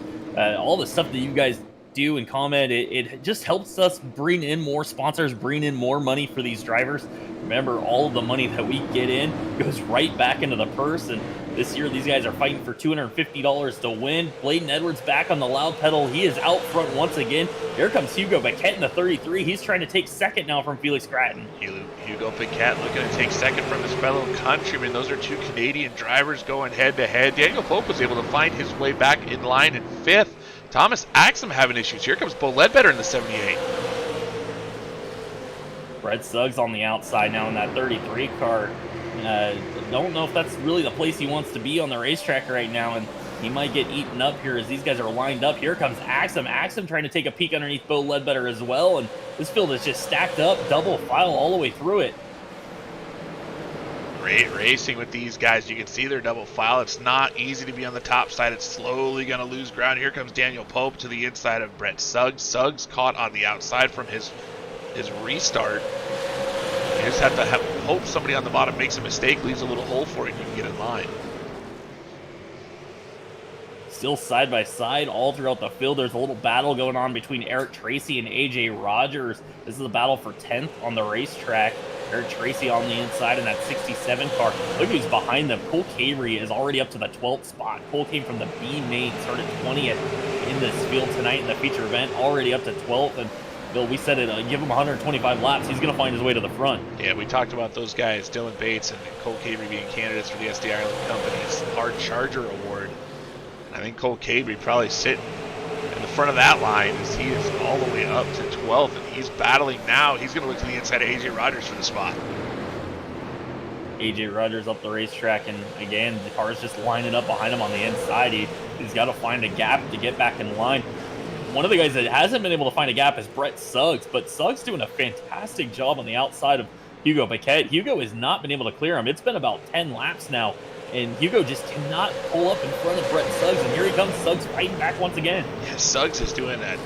All the stuff that you guys do and comment, it just helps us bring in more sponsors, bring in more money for these drivers. Remember, all of the money that we get in goes right back into the purse, and This year, these guys are fighting for $250 to win. Bladen Edwards back on the loud pedal. He is out front once again. Here comes Hugo Paquette in the 33. He's trying to take second now from Felix Gratton. Hugo Paquette looking to take second from his fellow countrymen. Those are two Canadian drivers going head-to-head. Daniel Pope was able to find his way back in line in 5th. Thomas Axum having issues. Here comes Bo Ledbetter in the 78. Brett Suggs on the outside now in that 33 car. Don't know if that's really the place he wants to be on the racetrack right now, and he might get eaten up here as these guys are lined up. Here comes Axum. Axum trying to take a peek underneath Bo Ledbetter as well, and this field is just stacked up, double file all the way through it. Great racing with these guys. You can see their double file. It's not easy to be on the top side. It's slowly going to lose ground. Here comes Daniel Pope to the inside of Brett Suggs. Suggs caught on the outside from his restart. You just have to hope somebody on the bottom makes a mistake, leaves a little hole for you, and you can get in line. Still side by side all throughout the field. There's a little battle going on between Eric Tracy and AJ Rogers. This is a battle for 10th on the racetrack. Eric Tracy on the inside in that 67 car. Look who's behind them. Cole Cavery is already up to the 12th spot. Cole came from the B main, started 20th in this field tonight in the feature event, already up to 12th. And Bill, we said it, give him 125 laps. He's going to find his way to the front. Yeah, we talked about those guys, Dylan Bates and Cole Cavery being candidates for the SD Ireland Company's Hard Charger Award. And I think Cole Cavery probably sitting in the front of that line as he is all the way up to 12th, and he's battling now. He's going to look to the inside of AJ Rogers for the spot. AJ Rogers up the racetrack, and again, the car's just lining up behind him on the inside. He's got to find a gap to get back in line. One of the guys that hasn't been able to find a gap is Brett Suggs, but Suggs doing a fantastic job on the outside of Hugo Paquette. Hugo has not been able to clear him. It's been about 10 laps now, and Hugo just cannot pull up in front of Brett Suggs, and here he comes, Suggs fighting back once again. Yeah, Suggs is doing an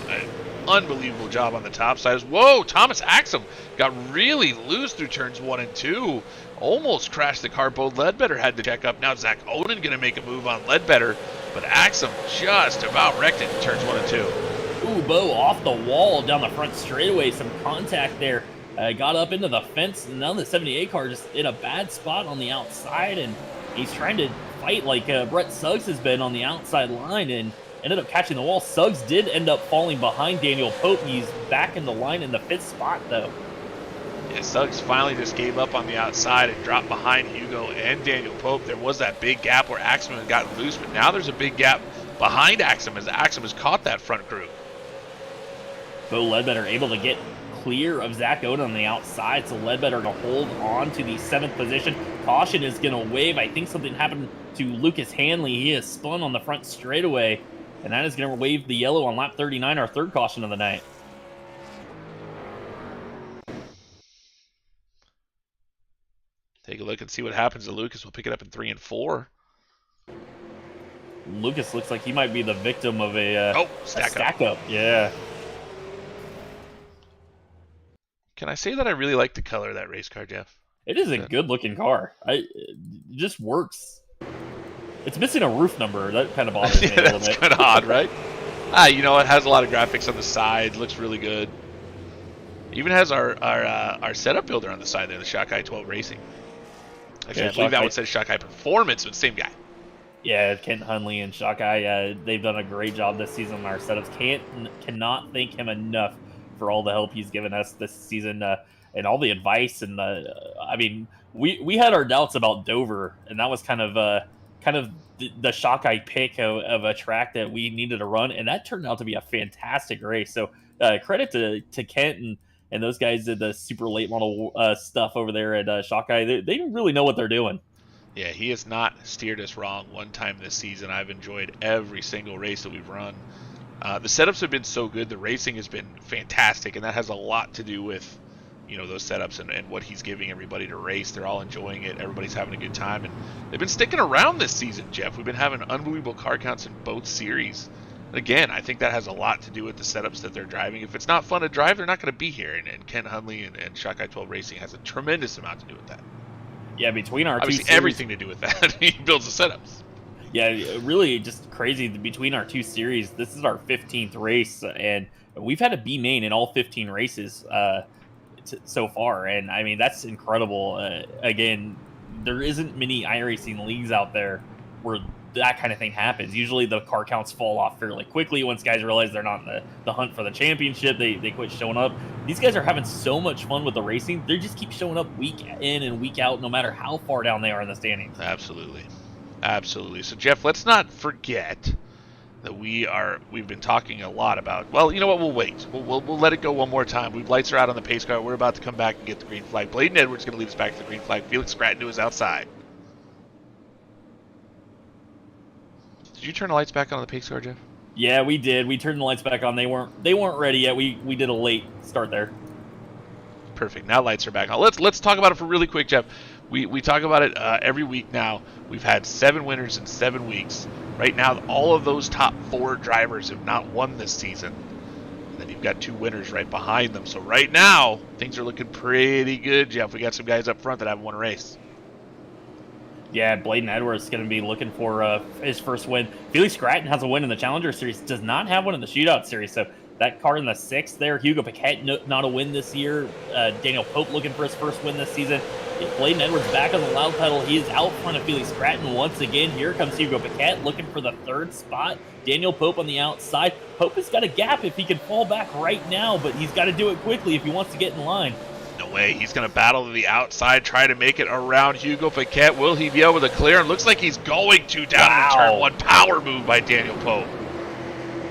unbelievable job on the top side. Whoa, Thomas Axum got really loose through turns 1 and 2. Almost crashed the car. Bo Ledbetter had to check up. Now Zach Oden going to make a move on Ledbetter, but Axum just about wrecked it in turns 1 and 2. Ooh, Bo off the wall down the front straightaway. Some contact there. Got up into the fence, and now the 78 car just in a bad spot on the outside, and he's trying to fight like Brett Suggs has been on the outside line, and ended up catching the wall. Suggs did end up falling behind Daniel Pope. He's back in the line in the 5th spot, though. Yeah, Suggs finally just gave up on the outside and dropped behind Hugo and Daniel Pope. There was that big gap where Axum had gotten loose, but now there's a big gap behind Axum as Axum has caught that front group. Bo Ledbetter able to get clear of Zach Oden on the outside, so Ledbetter to hold on to the 7th position. Caution is going to wave. I think something happened to Lucas Hanley. He has spun on the front straightaway, and that is going to wave the yellow on lap 39, our 3rd caution of the night. Take a look and see what happens to Lucas. We'll pick it up in 3 and 4. Lucas looks like he might be the victim of a stack up. Yeah. Can I say that I really like the color of that race car, Jeff? It is a good-looking car. It just works. It's missing a roof number. That kind of bothers me a little bit. That's kind of odd, right? You know, it has a lot of graphics on the side. Looks really good. Even has our setup builder on the side there, the Shockai 12 Racing. Actually, yeah, I believe that one says Shockai Performance, but same guy. Yeah, Kent Hunley and Shockai, they've done a great job this season on our setups. Cannot thank him enough for all the help he's given us this season, and all the advice. And I mean, we had our doubts about Dover, and that was kind of the Shockai pick of a track that we needed to run, and that turned out to be a fantastic race. So credit to Kent and those guys did the super late model stuff over there at Shockai. They really know what they're doing. Yeah, he has not steered us wrong one time this season. I've enjoyed every single race that we've run. The setups have been so good. The racing has been fantastic, and that has a lot to do with, you know, those setups and what he's giving everybody to race. They're all enjoying it. Everybody's having a good time, and they've been sticking around this season, Jeff. We've been having unbelievable car counts in both series. And again, I think that has a lot to do with the setups that they're driving. If it's not fun to drive, they're not going to be here. And Ken Hunley and Shockai 12 Racing has a tremendous amount to do with that. Yeah, between our Obviously, two series, everything to do with that. He builds the setups. Yeah, really just crazy. Between our two series, this is our 15th race, and we've had a B main in all 15 races so far. And I mean, that's incredible. Again, there isn't many iRacing leagues out there where that kind of thing happens. Usually the car counts fall off fairly quickly once guys realize they're not in the hunt for the championship. They quit showing up. These guys are having so much fun with the racing. They just keep showing up week in and week out, no matter how far down they are in the standings. Absolutely. Absolutely. So, Jeff, let's not forget that we've been talking a lot about, well, you know what, we'll wait. We'll let it go one more time. Lights are out on the pace car. We're about to come back and get the green flag. Bladen Edwards is going to lead us back to the green flag. Felix Gratton to his outside. Did you turn the lights back on the pace car, Jeff? Yeah, we did. We turned the lights back on. They weren't ready yet. We did a late start there. Perfect. Now lights are back on. Let's talk about it for really quick, Jeff. We talk about it every week now. We've had 7 winners in 7 weeks. Right now, all of those top 4 drivers have not won this season. And then you've got 2 winners right behind them. So right now, things are looking pretty good, Jeff. We got some guys up front that haven't won a race. Yeah, Bladen Edwards is going to be looking for his first win. Felix Gratton has a win in the Challenger Series, does not have one in the Shootout Series. So that car in the 6th there, Hugo Paquette, not a win this year. Daniel Pope looking for his first win this season. Bladen Edwards back on the loud pedal. He is out front of Felix Gratton once again. Here comes Hugo Paquette looking for the 3rd spot. Daniel Pope on the outside. Pope has got a gap if he can fall back right now, but he's got to do it quickly if he wants to get in line. No way. He's going to battle to the outside, try to make it around Hugo Paquette. Will he be able to clear? It looks like he's going to down in turn 1. Power move by Daniel Pope.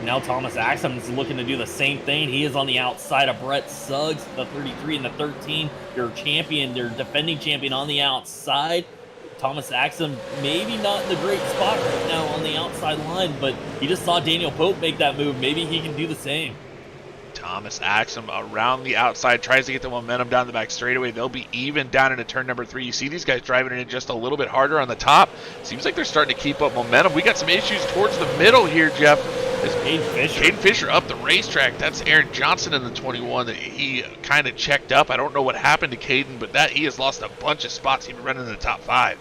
Now Thomas Axum is looking to do the same thing. He is on the outside of Brett Suggs, the 33 and the 13. Their champion, their defending champion on the outside. Thomas Axum maybe not in the great spot right now on the outside line, but he just saw Daniel Pope make that move. Maybe he can do the same. Thomas Axum around the outside, tries to get the momentum down the back straightaway. They'll be even down into turn number 3. You see these guys driving it in just a little bit harder on the top. Seems like they're starting to keep up momentum. We got some issues towards the middle here, Jeff. Caden Fisher up the racetrack. That's Aaron Johnson in the 21 that he kind of checked up. I don't know what happened to Caden, but he has lost a bunch of spots. He's been running in the top 5.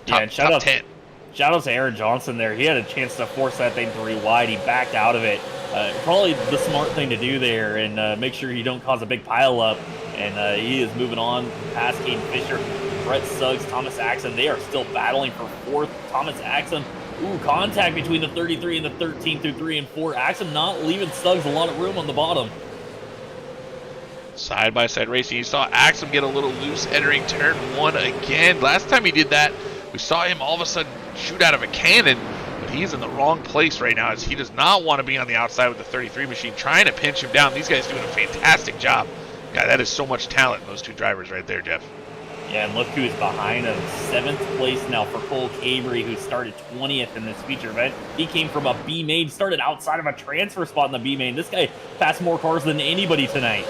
Top 10. Shout out to Aaron Johnson there. He had a chance to force that thing 3 wide. He backed out of it. Probably the smart thing to do there, and make sure you don't cause a big pile up. And he is moving on past Caden Fisher, Brett Suggs, Thomas Axum. They are still battling for 4th. Thomas Axum, contact between the 33 and the 13 through 3 and 4. Axum not leaving Suggs a lot of room on the bottom. Side-by-side racing. You saw Axum get a little loose entering turn 1 again. Last time he did that, we saw him all of a sudden shoot out of a cannon, but he's in the wrong place right now as he does not want to be on the outside with the 33 machine, trying to pinch him down. These guys doing a fantastic job. God, that is so much talent in those 2 drivers right there, Jeff. Yeah, and look who's behind him. 7th place now for Cole Cabry, who started 20th in this feature event. He came from a B main, started outside of a transfer spot in the B main. This guy passed more cars than anybody tonight.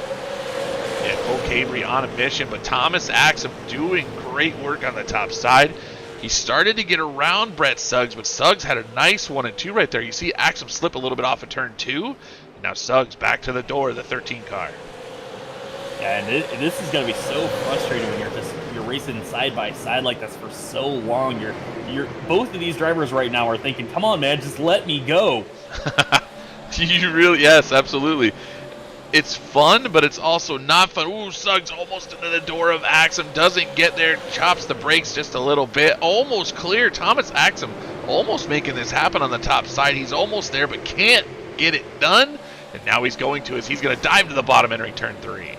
Yeah, Cole Cabry on a mission, but Thomas Axum doing great work on the top side. He started to get around Brett Suggs, but Suggs had a nice 1 and 2 right there. You see Axum slip a little bit off of turn 2. Now Suggs back to the door of the 13 car. Yeah, and this is going to be so frustrating when you're racing side by side like this for so long. You're both of these drivers right now are thinking, "Come on, man, just let me go." Yes, absolutely. It's fun, but it's also not fun. Ooh, Suggs almost into the door of Axum, doesn't get there, chops the brakes just a little bit, almost clear. Thomas Axum almost making this happen on the top side. He's almost there, but can't get it done. And now he's going to dive to the bottom entering turn 3.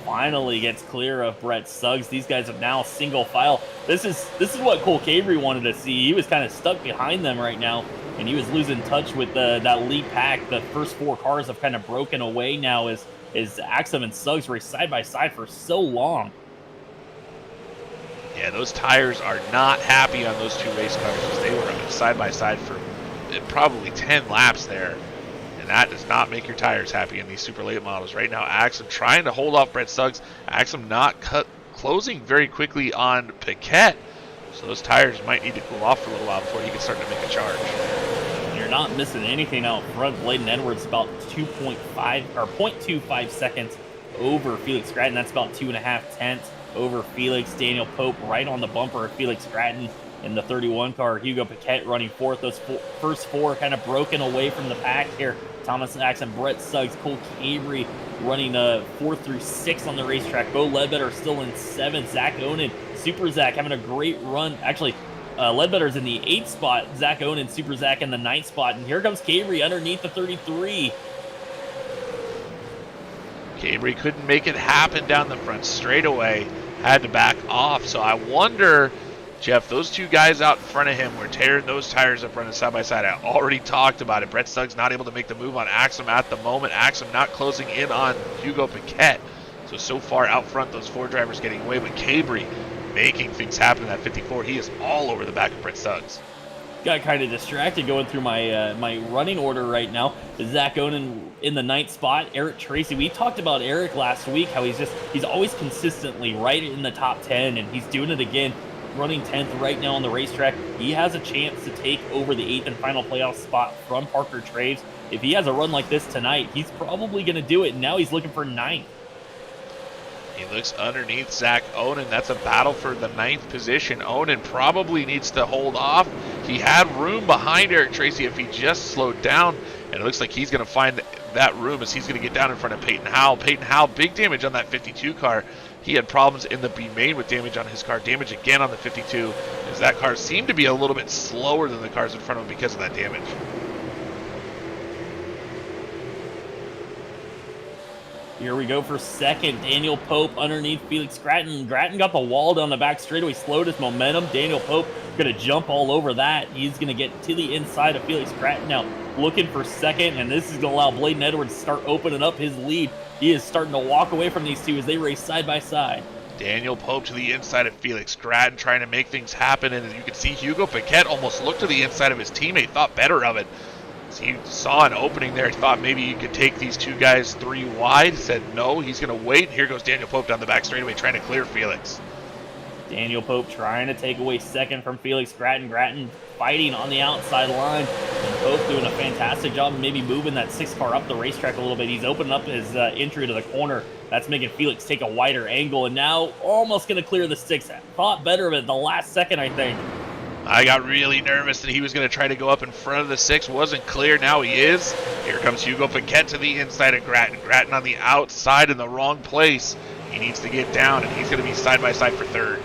Finally gets clear of Brett Suggs. These guys have now single file. This is what Cole Cabry wanted to see. He was kind of stuck behind them right now, and he was losing touch with that lead pack. The first 4 cars have kind of broken away now as Axum and Suggs race side by side for so long. Yeah, those tires are not happy on those 2 race cars as they were side by side for probably 10 laps there. And that does not make your tires happy in these super late models. Right now, Axum trying to hold off Brett Suggs. Axum not closing very quickly on Paquette. So those tires might need to cool off for a little while before he can start to make a charge. You're not missing anything out front. Bladen Edwards about 2.5 or 0.25 seconds over Felix Gratton. That's about 2.5 tenths over Felix. Daniel Pope right on the bumper of Felix Gratton in the 31 car. Hugo Paquette running 4th. Those first 4 kind of broken away from the pack here. Thomas Axum, Brett Suggs, Cole Cabry running 4 through 6 on the racetrack. Bo Ledbetter still in 7th. Zach Onan, Super Zach having a great run. Actually, Ledbetter's in the 8th spot. Zach Onan, Super Zach in the 9th spot. And here comes Cabry underneath the 33. Cabry couldn't make it happen down the front straightaway. Had to back off. So I wonder, Jeff, those two guys out in front of him were tearing those tires up running side by side. I already talked about it. Brett Suggs not able to make the move on Axum at the moment. Axum not closing in on Hugo Paquette. So far out front, those 4 drivers getting away. But Cabry making things happen in that 54. He is all over the back of Brett Suggs. Got kind of distracted going through my my running order right now. Zach Onan in the 9th spot. Eric Tracy. We talked about Eric last week, how he's always consistently right in the top 10, and he's doing it again. Running 10th right now on the racetrack. He has a chance to take over the 8th and final playoff spot from Parker Traves. If he has a run like this tonight, he's probably going to do it. And now he's looking for 9th. He looks underneath Zach Onan. That's a battle for the 9th position. Onan probably needs to hold off. He had room behind Eric Tracy if he just slowed down. And it looks like he's going to find that room as he's going to get down in front of Peyton Howell. Peyton Howell, big damage on that 52 car. He had problems in the B main with damage on his car. Damage again on the 52 as that car seemed to be a little bit slower than the cars in front of him because of that damage. Here we go for 2nd. Daniel Pope underneath Felix Gratton. Gratton got the wall down the back straightaway, slowed his momentum. Daniel Pope going to jump all over that. He's going to get to the inside of Felix Gratton now, looking for 2nd, and this is going to allow Bladen Edwards to start opening up his lead. He is starting to walk away from these two as they race side by side. Daniel Pope to the inside of Felix Gratton trying to make things happen, and as you can see, Hugo Paquette almost looked to the inside of his teammate, thought better of it. He saw an opening there. He thought maybe you could take these two guys 3 wide. Said no, he's going to wait. Here goes Daniel Pope down the back straightaway trying to clear Felix. Daniel Pope trying to take away 2nd from Felix Gratton. Gratton fighting on the outside line. And Pope doing a fantastic job maybe moving that 6 car up the racetrack a little bit. He's opening up his entry to the corner. That's making Felix take a wider angle. And now almost going to clear the 6. Thought better of it the last second, I think. I got really nervous that he was going to try to go up in front of the 6. Wasn't clear. Now he is. Here comes Hugo Paquette to the inside of Gratton. Gratton on the outside in the wrong place. He needs to get down, and he's going to be side by side for 3rd.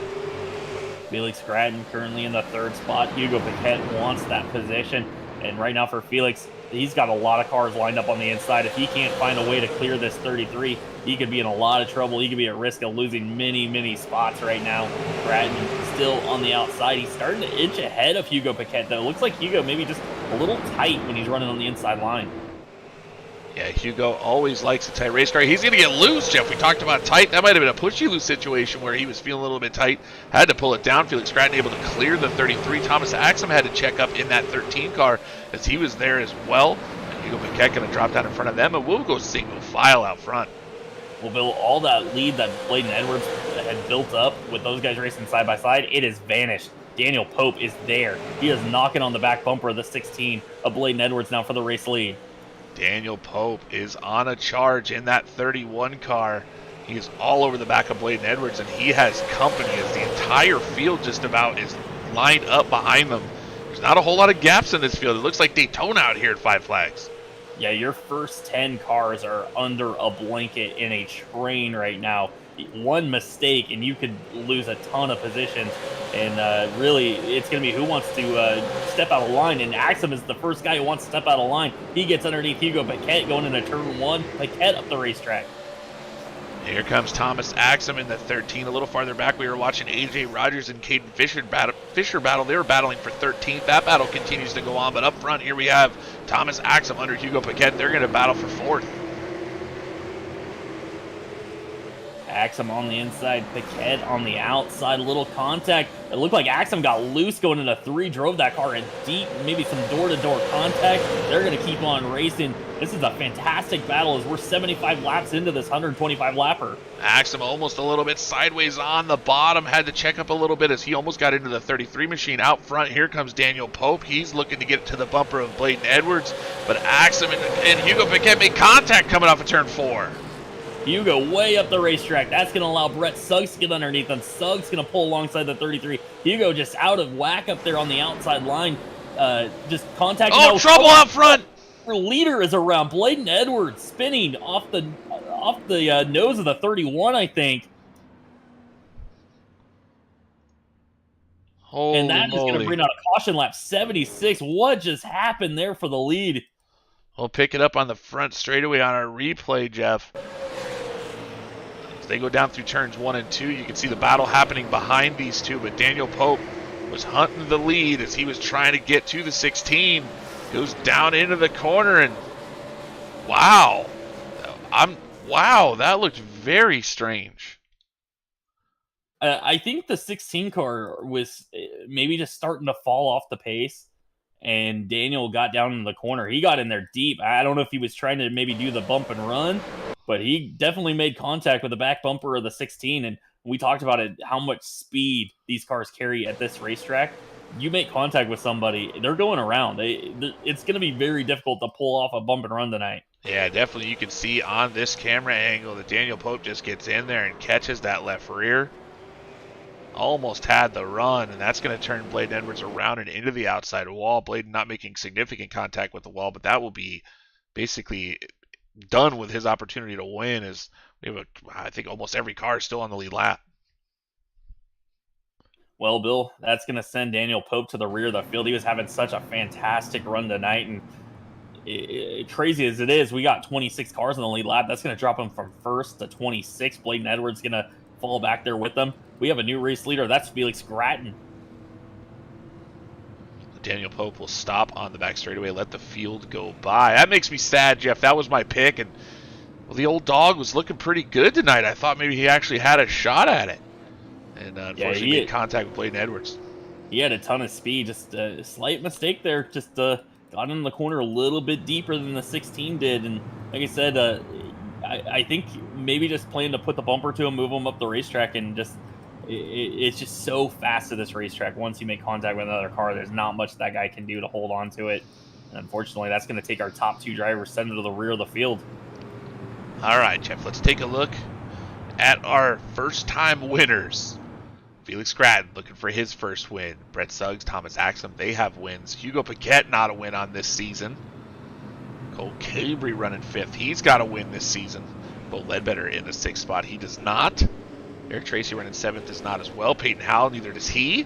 Felix Gratton currently in the 3rd spot. Hugo Paquette wants that position. And right now for Felix, he's got a lot of cars lined up on the inside. If he can't find a way to clear this 33, he could be in a lot of trouble. He could be at risk of losing many spots right now. Gratton still on the outside. He's starting to inch ahead of Hugo Paquette, though. Looks like Hugo maybe just a little tight when he's running on the inside line. Yeah, Hugo always likes a tight race car. He's going to get loose, Jeff. We talked about tight. That might have been a pushy-loose situation where he was feeling a little bit tight. Had to pull it down. Felix Gratton able to clear the 33. Thomas Axum had to check up in that 13 car as he was there as well. And Hugo Paquette going to drop down in front of them, and we'll go single file out front. Well, Bill, all that lead that Bladen Edwards had built up with those guys racing side by side, it has vanished. Daniel Pope is there. He is knocking on the back bumper of the 16 of Bladen Edwards now for the race lead. Daniel Pope is on a charge in that 31 car. He is all over the back of Bladen Edwards, and he has company as the entire field just about is lined up behind them. There's not a whole lot of gaps in this field. It looks like Daytona out here at Five Flags. Yeah, your first 10 cars are under a blanket in a train right now. One mistake, and you could lose a ton of positions. And really, it's going to be who wants to step out of line. And Axum is the first guy who wants to step out of line. He gets underneath Hugo Paquette going into turn 1. Paquette up the racetrack. Here comes Thomas Axum in the 13. A little farther back, we were watching AJ Rogers and Caden Fisher battle. They were battling for 13th. That battle continues to go on. But up front, here we have Thomas Axum under Hugo Paquette. They're going to battle for 4th. Axum on the inside, Paquette on the outside, a little contact. It looked like Axum got loose going into 3, drove that car in deep, maybe some door-to-door contact. They're going to keep on racing. This is a fantastic battle as we're 75 laps into this 125 lapper. Axum almost a little bit sideways on the bottom, had to check up a little bit as he almost got into the 33 machine. Out front, here comes Daniel Pope. He's looking to get to the bumper of Bladen Edwards, but Axum and Hugo Paquette make contact coming off of turn 4. Hugo way up the racetrack. That's going to allow Brett Suggs to get underneath him. Suggs going to pull alongside the 33. Hugo just out of whack up there on the outside line. Just contacting. Oh, trouble up front! Our leader is around. Bladen Edwards spinning off the nose of the 31, I think. And Holy that is going to moly. bring out a caution lap 76. What just happened there for the lead? We'll pick it up on the front straightaway on our replay, Jeff. As they go down through turns 1 and 2, you can see the battle happening behind these two, but Daniel Pope was hunting the lead as he was trying to get to the 16. Goes down into the corner, and wow. Wow, that looked very strange. I think the 16 car was maybe just starting to fall off the pace, and Daniel got down in the corner. He got in there deep. I don't know if he was trying to maybe do the bump and run, but he definitely made contact with the back bumper of the 16, and we talked about it, how much speed these cars carry at this racetrack. You make contact with somebody, they're going around. It's going to be very difficult to pull off a bump and run tonight. Yeah, definitely you can see on this camera angle that Daniel Pope just gets in there and catches that left rear. Almost had the run, and that's going to turn Bladen Edwards around and into the outside wall. Bladen not making significant contact with the wall, but that will be basically done with his opportunity to win, as we have, I think, almost every car still on the lead lap. Well, Bill, that's going to send Daniel Pope to the rear of the field. He was having such a fantastic run tonight, and crazy as it is, we got 26 cars in the lead lap. That's going to drop him from first to 26. Bladen Edwards going to fall back there with them. We have a new race leader. That's Felix Gratton. Daniel Pope will stop on the back straightaway, let the field go by. That makes me sad, Jeff. That was my pick, and well, the old dog was looking pretty good tonight. I thought maybe he actually had a shot at it, and unfortunately made contact with Bladen Edwards. He had a ton of speed. Just a slight mistake there. Just got in the corner a little bit deeper than the 16 did, and like I said, I think maybe just plan to put the bumper to him, move him up the racetrack, and just it's just so fast to this racetrack. Once you make contact with another car, there's not much that guy can do to hold on to it. And unfortunately, that's going to take our top two drivers, send them to the rear of the field. All right, Jeff, let's take a look at our first-time winners. Felix Gratton looking for his first win. Brett Suggs, Thomas Axum, they have wins. Hugo Paquette not a win on this season. Cole Cabry running 5th. He's got a win this season. Bo Ledbetter in the 6th spot. He does not. Eric Tracy running 7th is not as well. Peyton Howell, neither does he.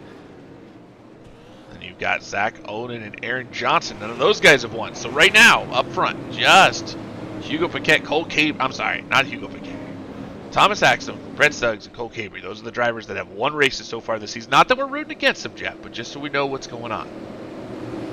And you've got Zach Oden and Aaron Johnson. None of those guys have won. So right now, up front, just Hugo Paquette, Cole Cabry. I'm sorry, not Hugo Paquette. Thomas Axum, Brett Suggs, and Cole Cabry. Those are the drivers that have won races so far this season. Not that we're rooting against them, Jeff, but just so we know what's going on.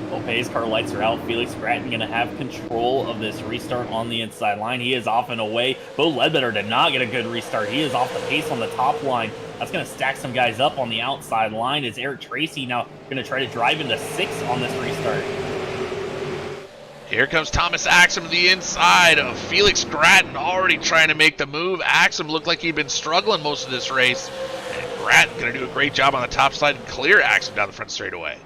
Well, Pay's car lights are out. Felix Gratton going to have control of this restart on the inside line. He is off and away. Bo Ledbetter did not get a good restart. He is off the pace on the top line. That's going to stack some guys up on the outside line. Is Eric Tracy now going to try to drive into 6th on this restart? Here comes Thomas Axum to the inside of Felix Gratton, already trying to make the move. Axum looked like he'd been struggling most of this race. And Gratton going to do a great job on the top side and clear Axum down the front straightaway.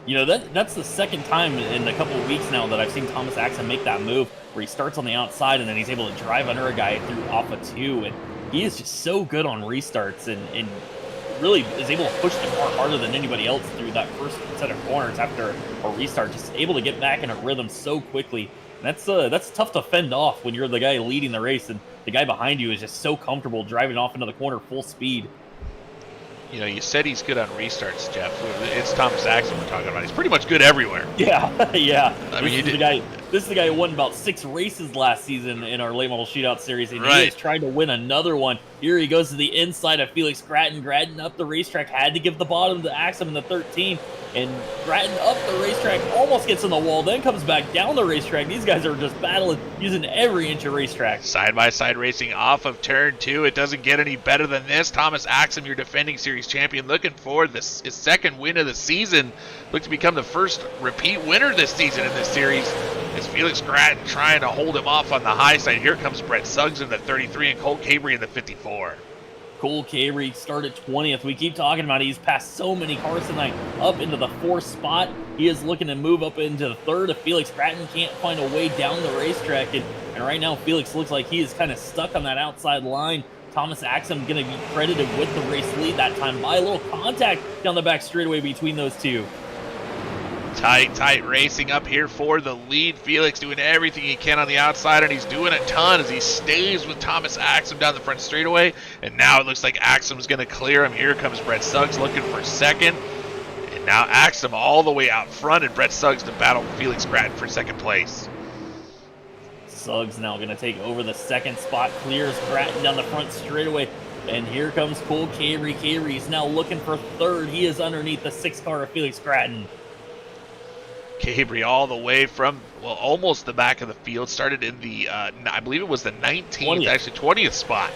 You know, that's the second time in a couple of weeks now that I've seen Thomas Axum make that move where he starts on the outside and then he's able to drive under a guy through off a 2. And he is just so good on restarts and really is able to push the car harder than anybody else through that first set of corners after a restart. Just able to get back in a rhythm so quickly. And that's tough to fend off when you're the guy leading the race and the guy behind you is just so comfortable driving off into the corner full speed. You know, you said he's good on restarts, Jeff. It's Thomas Axum we're talking about. He's pretty much good everywhere. Yeah, yeah. I mean, this is the guy who won about 6 races last season in our late model shootout series, and right. He is trying to win another one. Here he goes to the inside of Felix Gratton. Gratton up the racetrack, had to give the bottom to Axum in the 13, and Gratton up the racetrack, almost gets in the wall, then comes back down the racetrack. These guys are just battling, using every inch of racetrack. Side-by-side racing off of turn 2. It doesn't get any better than this. Thomas Axum, your defending series champion, looking for his second win of the season. Looked to become the first repeat winner this season in this series. As Felix Gratton trying to hold him off on the high side. Here comes Brett Suggs in the 33 and Cole Cabry in the 54. Cole Cabry started 20th. We keep talking about it. He's passed so many cars tonight up into the 4th spot. He is looking to move up into the 3rd if Felix Gratton can't find a way down the racetrack. And right now, Felix looks like he is kind of stuck on that outside line. Thomas Axum going to be credited with the race lead that time by a little contact down the back straightaway between those two. Tight racing up here for the lead. Felix doing everything he can on the outside, and he's doing a ton as he stays with Thomas Axum down the front straightaway. And now it looks like Axum's going to clear him. Here comes Brett Suggs looking for second. Now Axum all the way out front, and Brett Suggs to battle Felix Gratton for second place. Suggs now going to take over the second spot, clears Gratton down the front straightaway. And here comes Cole Cavery. Cavery's now looking for third. He is underneath the 6 car of Felix Gratton. Cavery all the way from, well, almost the back of the field. Started in the, I believe it was the 19th, actually 20th spot.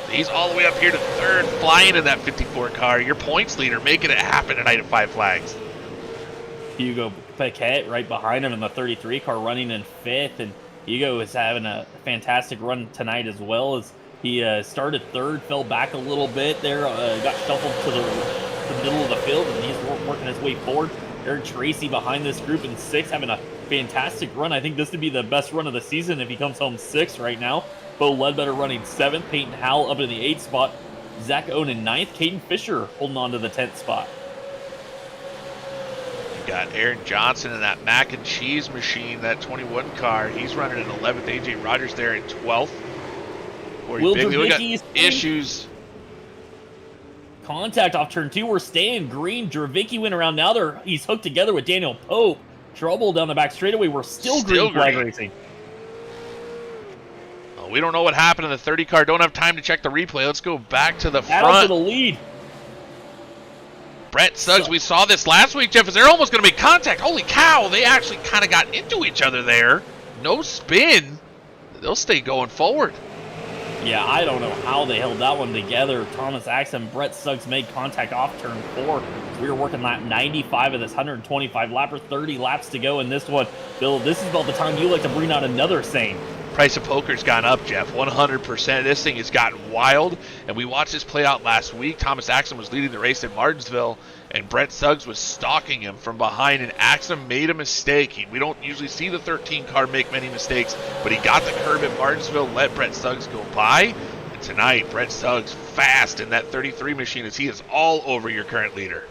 He's all the way up here to third, flying in that 54 car. Your points leader, making it happen tonight at 5 Flags. Hugo Paquette right behind him in the 33 car, running in 5th. And Hugo is having a fantastic run tonight as well. As he started third, fell back a little bit there, got shuffled to the middle of the field, and he's working his way forward. Eric Tracy behind this group in 6th, having a fantastic run. I think this would be the best run of the season if he comes home 6th right now. Bo Ledbetter running 7th, Peyton Howell up in the 8th spot, Zach Owen in 9th, Caden Fisher holding on to the 10th spot. You got Aaron Johnson in that mac and cheese machine, that 21 car. He's running in 11th. AJ Rogers there in 12th. Will we got Dravicki's issues. Contact off turn 2. We're staying green. Dravicki went around. Now he's hooked together with Daniel Pope. Trouble down the back straightaway. We're still green flag racing. Oh, we don't know what happened in the 30 car. Don't have time to check the replay. Let's go back to the Battle front. to the lead. Brett Suggs, we saw this last week, Jeff, as they're almost going to make contact. Holy cow, they actually kind of got into each other there. No spin. They'll stay going forward. Yeah, I don't know how they held that one together. Thomas Axum and Brett Suggs made contact off turn 4. We were working lap 95 of this 125 lapper, 30 laps to go in this one. Bill, this is about the time you like to bring out another sane. Price of poker's gone up, Jeff, 100%. This thing has gotten wild, and we watched this play out last week. Thomas Axum was leading the race in Martinsville, and Brett Suggs was stalking him from behind, and Axum made a mistake. We don't usually see the 13 car make many mistakes, but he got the curb at Martinsville, let Brett Suggs go by, and tonight, Brett Suggs fast in that 33 machine as he is all over your current leader.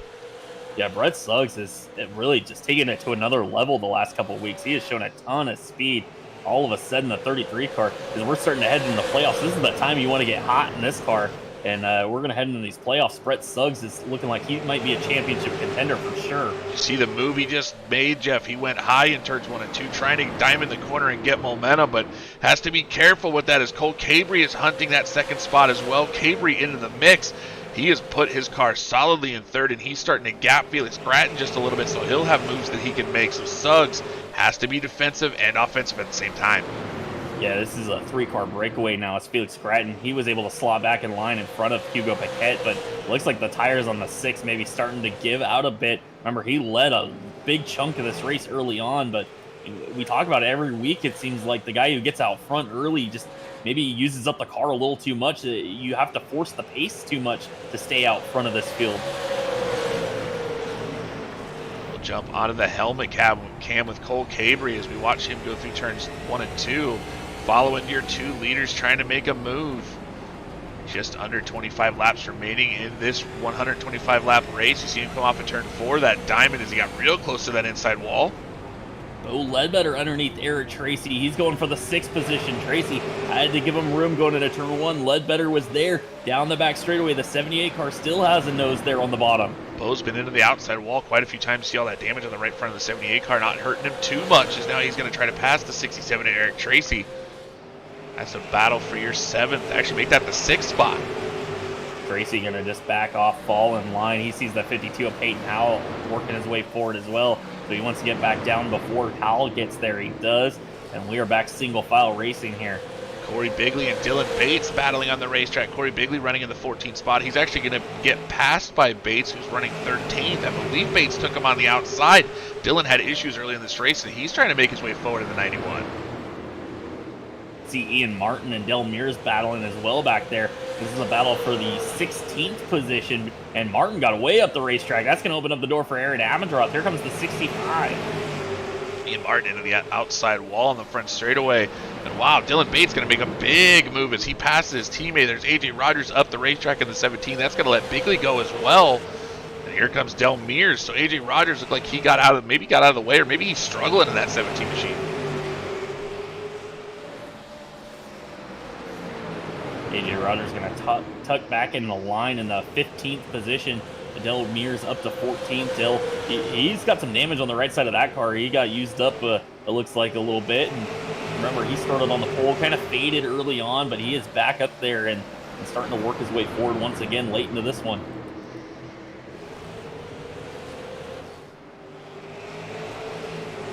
Yeah, Brett Suggs is really just taking it to another level the last couple of weeks. He has shown a ton of speed. All of a sudden, the 33 car, because we're starting to head into the playoffs. This is the time you want to get hot in this car, and we're going to head into these playoffs. Brett Suggs is looking like he might be a championship contender for sure. You see the move he just made, Jeff. He went high in turns 1 and 2, trying to diamond the corner and get momentum, but has to be careful with that as Cole Cavery is hunting that second spot as well. Cavery into the mix. He has put his car solidly in third, and he's starting to gap Felix Gratton just a little bit, so he'll have moves that he can make. So Suggs has to be defensive and offensive at the same time. Yeah, this is a 3-car breakaway now. It's Felix Gratton. He was able to slot back in line in front of Hugo Paquette, but it looks like the tires on the 6 maybe starting to give out a bit. Remember, he led a big chunk of this race early on, but we talk about it every week. It seems like the guy who gets out front early just maybe uses up the car a little too much. You have to force the pace too much to stay out front of this field. We'll jump onto the helmet cam with Cole Cavery as we watch him go through turns 1 and 2, following your 2 leaders trying to make a move. Just under 25 laps remaining in this 125 lap race. You see him come off of turn 4, that diamond, as he got real close to that inside wall. Bo Ledbetter underneath Eric Tracy. He's going for the 6th position. Tracy, I had to give him room going into turn 1. Ledbetter was there. Down the back straightaway, the 78 car still has a nose there on the bottom. Bo's been into the outside wall quite a few times. See all that damage on the right front of the 78 car, not hurting him too much, as now he's going to try to pass the 67 at Eric Tracy. That's a battle for your 7th. Actually, make that the 6th spot. Tracy going to just back off, fall in line. He sees the 52 of Peyton Howell working his way forward as well. So he wants to get back down before Howell gets there. He does. And we are back single file racing here. Corey Bigley and Dylan Bates battling on the racetrack. Corey Bigley running in the 14th spot. He's actually going to get passed by Bates, who's running 13th. I believe Bates took him on the outside. Dylan had issues early in this race, and he's trying to make his way forward in the 91. See Ian Martin and Del Mears battling as well back there. This is a battle for the 16th position, and Martin got way up the racetrack. That's going to open up the door for Aaron Amadroth. Here comes the 65. Ian Martin into the outside wall on the front straightaway. And wow, Dylan Bates going to make a big move as he passes his teammate. There's AJ Rogers up the racetrack in the 17. That's going to let Bigley go as well. And here comes Del Mears. So AJ Rogers looked like he got out of the way, or maybe he's struggling in that 17 machine. AJ Rogers going to tuck back in the line in the 15th position. Dale Mears up to 14th. Dale, he's got some damage on the right side of that car. He got used up, it looks like, a little bit. And remember, he started on the pole, kind of faded early on, but he is back up there and starting to work his way forward once again late into this one.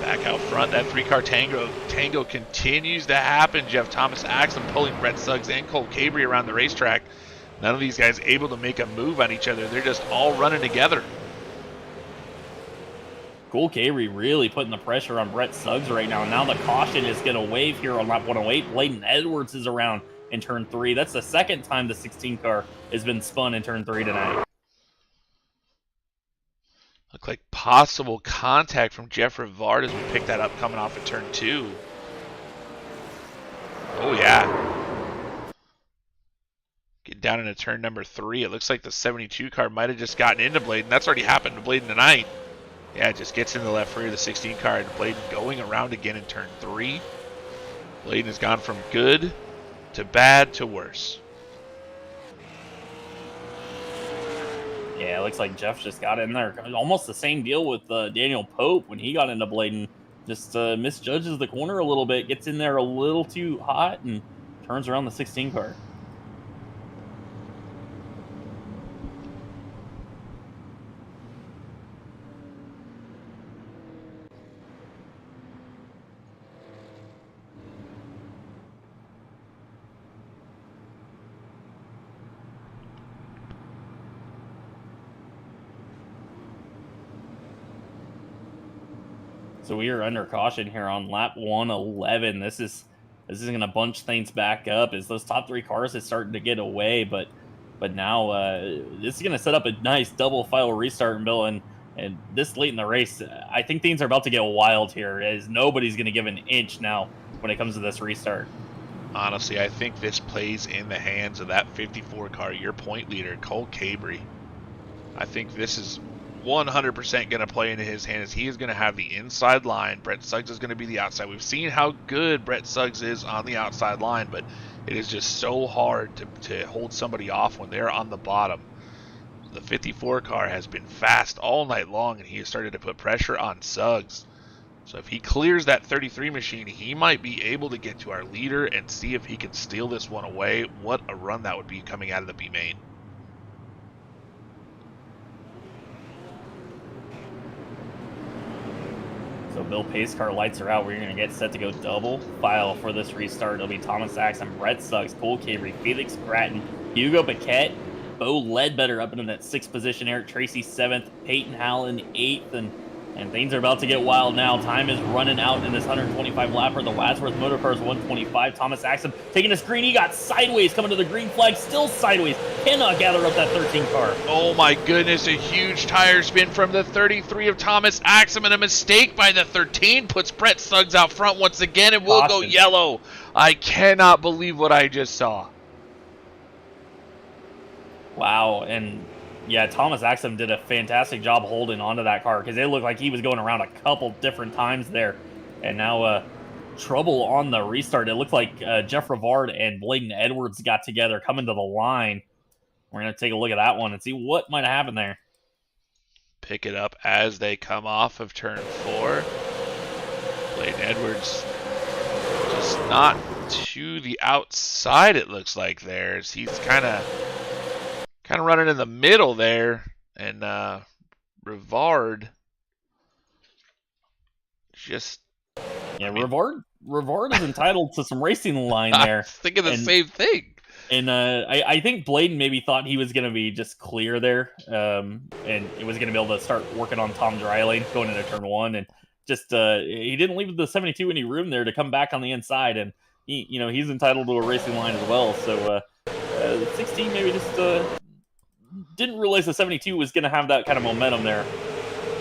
Back out front, that three-car tango continues to happen. Jeff Thomas Axum pulling Brett Suggs and Cole Cabry around the racetrack. None of these guys able to make a move on each other. They're just all running together. Cole Cabry really putting the pressure on Brett Suggs right now. Now the caution is going to wave here on lap 108. Bladen Edwards is around in turn 3. That's the second time the 16 car has been spun in turn 3 tonight. Look like possible contact from Jeff Rivard as we pick that up coming off of turn 2. Oh, yeah. Get down into turn number 3. It looks like the 72 car might have just gotten into Bladen. That's already happened to Bladen tonight. Yeah, it just gets in the left rear of the 16 car, and Bladen going around again in turn 3. Bladen has gone from good to bad to worse. Yeah, it looks like Jeff just got in there. Almost the same deal with Daniel Pope when he got into Bladen. Just misjudges the corner a little bit, gets in there a little too hot, and turns around the 16 car. So we are under caution here on lap 111. This is going to bunch things back up as those top 3 cars is starting to get away. But now this is going to set up a nice double file restart, and Bill. And this late in the race, I think things are about to get wild here, as nobody's going to give an inch now when it comes to this restart. Honestly, I think this plays in the hands of that 54 car, your point leader, Cole Cabry. I think this is 100% going to play into his hands. He is going to have the inside line. Brett Suggs is going to be the outside. We've seen how good Brett Suggs is on the outside line, but it is just so hard to hold somebody off when they're on the bottom. The 54 car has been fast all night long, and he has started to put pressure on Suggs. So if he clears that 33 machine, he might be able to get to our leader and see if he can steal this one away. What a run that would be coming out of the B main. So Bill Pace car lights are out. We're going to get set to go double file for this restart. It'll be Thomas Axum, Brett Suggs, Cole Cabry, Felix Gratton, Hugo Paquette, Bo Ledbetter up into that 6th position, Eric Tracy 7th, Peyton Hallen 8th, and things are about to get wild now. Time is running out in this 125 lapper. The Wadsworth Motorcars 125. Thomas Axum taking a screen. He got sideways, coming to the green flag, still sideways. Cannot gather up that 13 car. Oh my goodness, a huge tire spin from the 33 of Thomas Axum, and a mistake by the 13 puts Brett Suggs out front once again, and will go yellow. I cannot believe what I just saw. Wow, and yeah, Thomas Axum did a fantastic job holding onto that car, because it looked like he was going around a couple different times there. And now trouble on the restart. It looked like Jeff Rivard and Bladen Edwards got together coming to the line. We're going to take a look at that one and see what might have happened there. Pick it up as they come off of turn 4. Bladen Edwards just not to the outside, it looks like there. He's kind of running in the middle there, and Rivard just... Yeah, Rivard is entitled to some racing line there. I was thinking the same thing. And I think Bladen maybe thought he was going to be just clear there, and it was going to be able to start working on Tom Dryling going into turn 1, and just he didn't leave the 72 any room there to come back on the inside, and he's entitled to a racing line as well. So 16 maybe just didn't realize the 72 was going to have that kind of momentum there.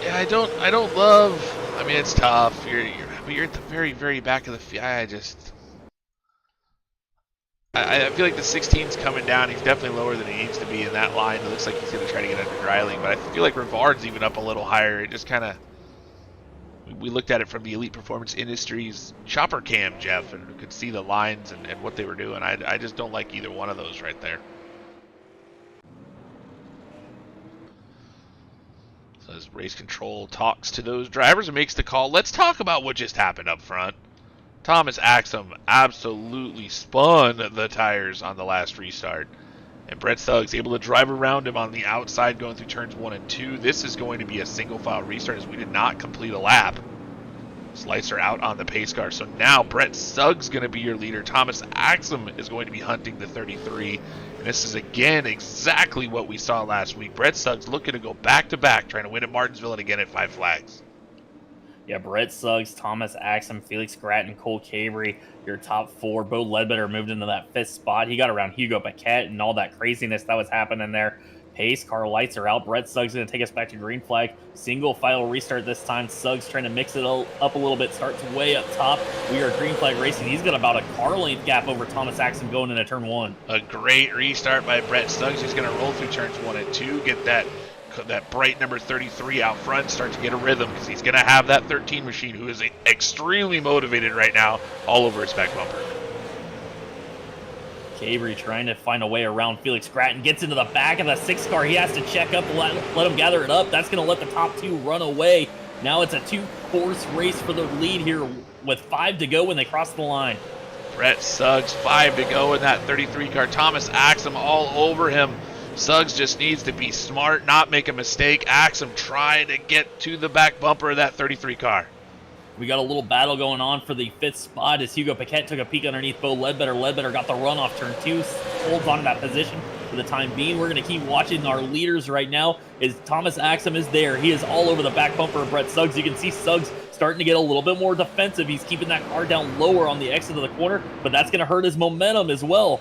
Yeah, I don't love. I mean, it's tough. You're at the very, very back of the field. I feel like the 16's coming down. He's definitely lower than he needs to be in that line. It looks like he's going to try to get under Dryling, but I feel like Rivard's even up a little higher. It just kind of... We looked at it from the Elite Performance Industries chopper cam, Jeff, and we could see the lines and what they were doing. I just don't like either one of those right there. Race control talks to those drivers and makes the call. Let's talk about what just happened up front. Thomas Axum absolutely spun the tires on the last restart. And Brett Suggs able to drive around him on the outside going through turns 1 and 2. This is going to be a single file restart as we did not complete a lap. Slicer out on the pace car. So now Brett Suggs going to be your leader. Thomas Axum is going to be hunting the 33. And this is again exactly what we saw last week. Brett Suggs looking to go back to back, trying to win at Martinsville and again at Five Flags. Yeah, Brett Suggs, Thomas Axum, Felix Gratton, Cole Cabrey, your top four. Bo Ledbetter moved into that fifth spot. He got around Hugo Paquette and all that craziness that was happening there. Pace car lights are out. Brett Suggs going to take us back to green flag. Single file restart this time. Suggs trying to mix it up a little bit. Starts way up top. We are green flag racing. He's got about a car length gap over Thomas Axum going into turn 1. A great restart by Brett Suggs. He's going to roll through turns 1 and 2. Get that bright number 33 out front, start to get a rhythm because he's going to have that 13 machine who is extremely motivated right now all over his back bumper. Cabrey trying to find a way around Felix Gratton, gets into the back of the 6 car. He has to check up, let him gather it up. That's going to let the top 2 run away. Now it's a 2-course race for the lead here with 5 to go when they cross the line. Brett Suggs, 5 to go in that 33 car. Thomas Axum all over him. Suggs just needs to be smart, not make a mistake. Axum trying to get to the back bumper of that 33 car. We got a little battle going on for the 5th spot as Hugo Paquette took a peek underneath Bo Ledbetter. Ledbetter got the run off turn 2, holds on to that position for the time being. We're going to keep watching our leaders right now as Thomas Axum is there. He is all over the back bumper of Brett Suggs. You can see Suggs starting to get a little bit more defensive. He's keeping that car down lower on the exit of the corner, but that's going to hurt his momentum as well.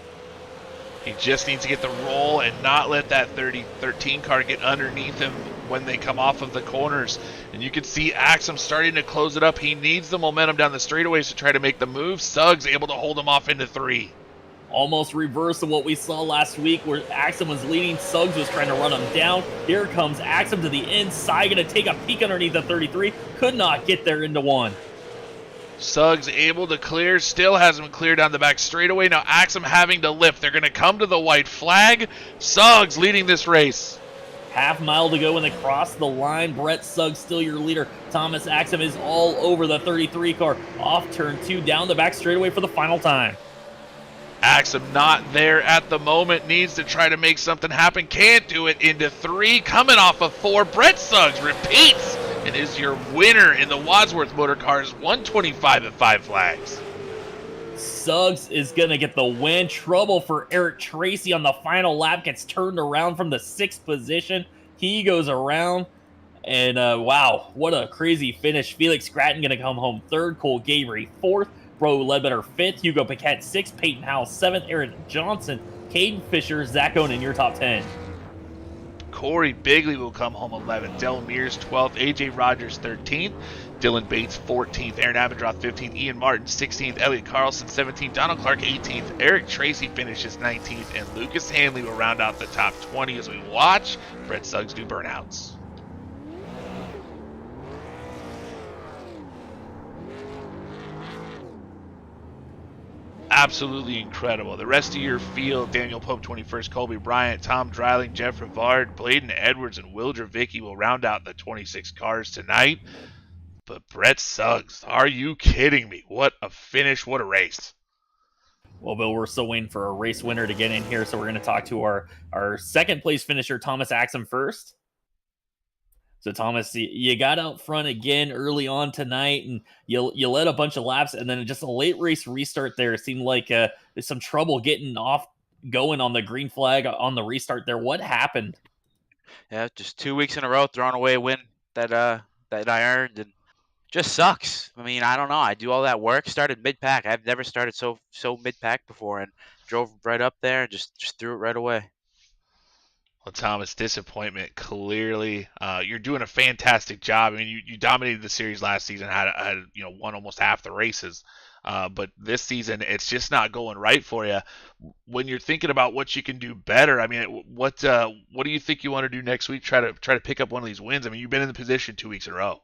He just needs to get the roll and not let that 13 car get underneath him when they come off of the corners. And you can see Axum starting to close it up. He needs the momentum down the straightaways to try to make the move. Suggs able to hold him off into 3. Almost reverse of what we saw last week where Axum was leading. Suggs was trying to run him down. Here comes Axum to the inside, going to take a peek underneath the 33. Could not get there into 1. Suggs able to clear, still hasn't cleared down the back straightaway. Now Axum having to lift. They're going to come to the white flag. Suggs leading this race. Half mile to go when they cross the line. Brett Suggs still your leader. Thomas Axum is all over the 33 car. Off turn 2, down the back straightaway for the final time. Axum not there at the moment. Needs to try to make something happen. Can't do it into 3. Coming off of 4. Brett Suggs repeats and is your winner in the Wadsworth Motorcars 125 at Five Flags. Suggs is going to get the win. Trouble for Eric Tracy on the final lap. Gets turned around from the 6th position. He goes around. And wow, what a crazy finish. Felix Gratton going to come home 3rd. Cole Gavery 4th. Bo Ledbetter 5th. Hugo Paquette 6th. Peyton Howell 7th. Aaron Johnson, Caden Fisher, Zach Owen in your top 10. Corey Bigley will come home 11th. Del Mears 12th. AJ Rogers 13th. Dylan Bates 14th. Aaron Abendroth 15th. Ian Martin 16th. Elliot Carlson 17th. Donald Clark 18th. Eric Tracy finishes 19th. And Lucas Hanley will round out the top 20 as we watch Brett Suggs do burnouts. Absolutely incredible. The rest of your field, Daniel Pope 21st, Colby Bryant, Tom Dreiling, Jeff Rivard, Bladen Edwards, and Wildra Vicky will round out the 26 cars tonight. But Brett Suggs, are you kidding me? What a finish, what a race. Well, Bill, we're still waiting for a race winner to get in here, so we're going to talk to our second place finisher, Thomas Axum, first. So, Thomas, you got out front again early on tonight, and you led a bunch of laps, and then just a late race restart there. It seemed like there's some trouble getting going on the green flag on the restart there. What happened? Yeah, just 2 weeks in a row throwing away a win that I earned, and just sucks. I mean, I don't know. I do all that work, started mid-pack. I've never started so mid-pack before, and drove right up there and just threw it right away. Well, Thomas, disappointment clearly. You're doing a fantastic job. I mean, you dominated the series last season, had won almost half the races. But this season, it's just not going right for you. When you're thinking about what you can do better, I mean, what do you think you want to do next week? Try to pick up one of these wins. I mean, you've been in the position 2 weeks in a row.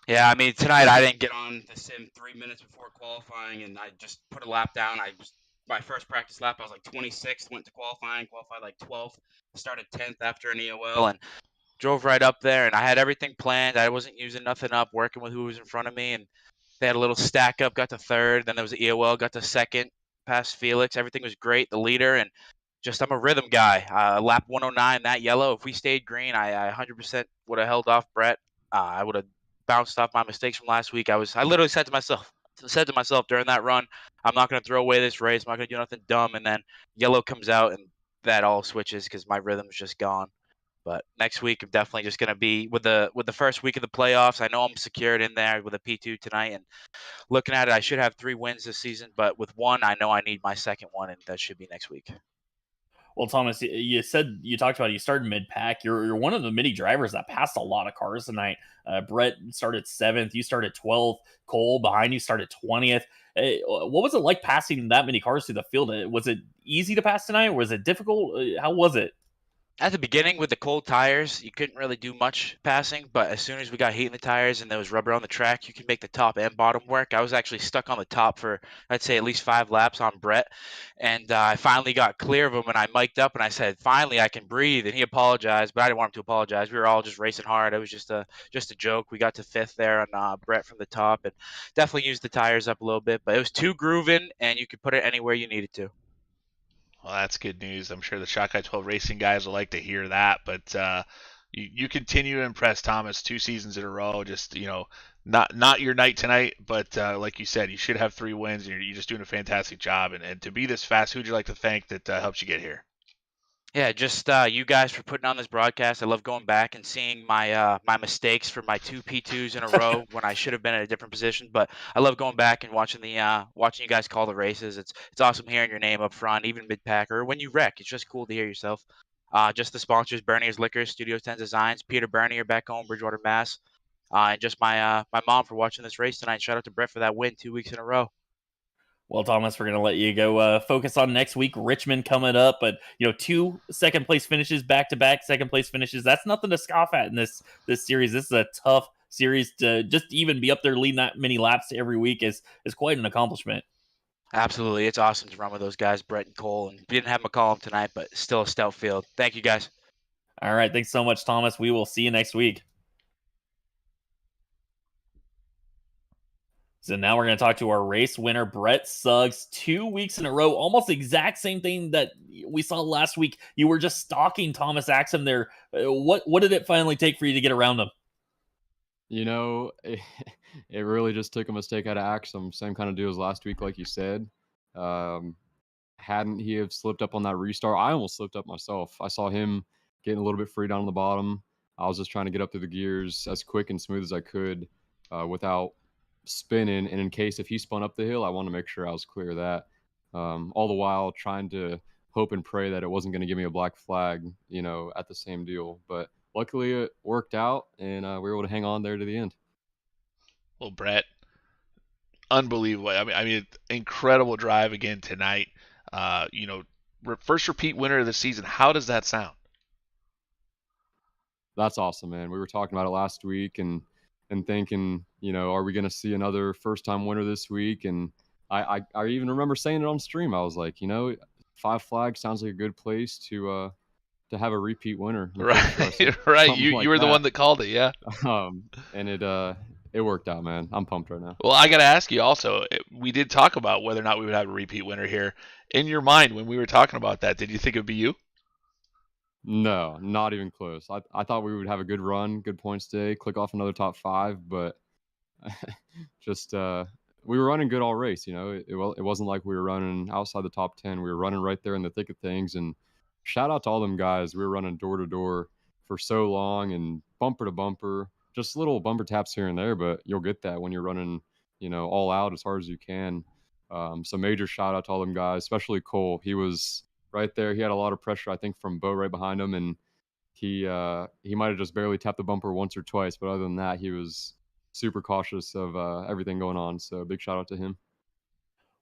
Yeah, I mean, tonight I didn't get on the sim 3 minutes before qualifying, and I just put a lap down. My first practice lap, I was like 26th, went to qualified like 12th, started 10th after an EOL, and drove right up there, and I had everything planned. I wasn't using nothing up, working with who was in front of me, and they had a little stack up, got to third. Then there was an EOL, got to second, past Felix. Everything was great, the leader, and just I'm a rhythm guy. Lap 109, that yellow. If we stayed green, I 100% would have held off Brett. I would have bounced off my mistakes from last week. I literally said to myself during that run, I'm not going to throw away this race. I'm not going to do nothing dumb. And then yellow comes out, and that all switches because my rhythm's just gone. But next week, I'm definitely just going to be with the first week of the playoffs. I know I'm secured in there with a P2 tonight, and looking at it, I should have 3 wins this season. But with one, I know I need my second one, and that should be next week. Well, Thomas, you talked about you started mid pack. You're one of the many drivers that passed a lot of cars tonight. Brett started 7th. You started 12th. Cole behind you started 20th. What was it like passing that many cars through the field? Was it easy to pass tonight? Or was it difficult? How was it? At the beginning with the cold tires, you couldn't really do much passing, but as soon as we got heat in the tires and there was rubber on the track, you can make the top and bottom work. I was actually stuck on the top for, I'd say, at least 5 laps on Brett, and I finally got clear of him, and I mic'd up and I said, finally, I can breathe, and he apologized, but I didn't want him to apologize. We were all just racing hard. It was just a joke. We got to 5th there on Brett from the top, and definitely used the tires up a little bit, but it was too grooving, and you could put it anywhere you needed to. Well, that's good news. I'm sure the Shot Guy 12 Racing guys will like to hear that. But you continue to impress, Thomas, 2 seasons in a row. Just not your night tonight, but like you said, you should have 3 wins, and you're just doing a fantastic job. And to be this fast, who'd you like to thank that helps you get here? Yeah, just you guys for putting on this broadcast. I love going back and seeing my mistakes for my 2 P2s in a row when I should have been in a different position. But I love going back and watching you guys call the races. It's awesome hearing your name up front, even mid pack or when you wreck. It's just cool to hear yourself. Just the sponsors: Bernier's Liquors, Studio 10 Designs, Peter Bernier back home, Bridgewater, Mass. And just my mom for watching this race tonight. Shout out to Brett for that win 2 weeks in a row. Well, Thomas, we're going to let you go focus on next week. Richmond coming up, but 2 second place finishes back to back, second place finishes. That's nothing to scoff at in this series. This is a tough series to just even be up there leading that many laps every week is quite an accomplishment. Absolutely. It's awesome to run with those guys, Brett and Cole. And we didn't have McCollum tonight, but still a stout field. Thank you, guys. All right. Thanks so much, Thomas. We will see you next week. So now we're going to talk to our race winner, Brett Suggs, 2 weeks in a row. Almost the exact same thing that we saw last week. You were just stalking Thomas Axum there. What did it finally take for you to get around him? It really just took a mistake out of Axum. Same kind of deal as last week, like you said. Hadn't he have slipped up on that restart, I almost slipped up myself. I saw him getting a little bit free down on the bottom. I was just trying to get up through the gears as quick and smooth as I could without spinning. And in case if he spun up the hill, I wanted to make sure I was clear of that. All the while trying to hope and pray that it wasn't going to give me a black flag, at the same deal. But luckily it worked out, and we were able to hang on there to the end. Well, Brett, unbelievable. I mean, incredible drive again tonight. First repeat winner of the season. How does that sound? That's awesome, man. We were talking about it last week and thinking, are we going to see another first-time winner this week? And I even remember saying it on stream. I was like, 5 flags sounds like a good place to have a repeat winner. Right, right. You were the one that called it, yeah. And it worked out, man. I'm pumped right now. Well, I got to ask you also, we did talk about whether or not we would have a repeat winner here. In your mind, when we were talking about that, did you think it would be you? No, not even close. I thought we would have a good run, good points today, click off another top 5, but just we were running good all race. It wasn't like we were running outside the top 10. We were running right there in the thick of things. And shout out to all them guys. We were running door to door for so long and bumper to bumper, just little bumper taps here and there, but you'll get that when you're running, all out as hard as you can. So major shout out to all them guys, especially Cole. He was right there. He had a lot of pressure, I think, from Bo right behind him, and he might have just barely tapped the bumper once or twice, but other than that, he was super cautious of everything going on. So big shout out to him.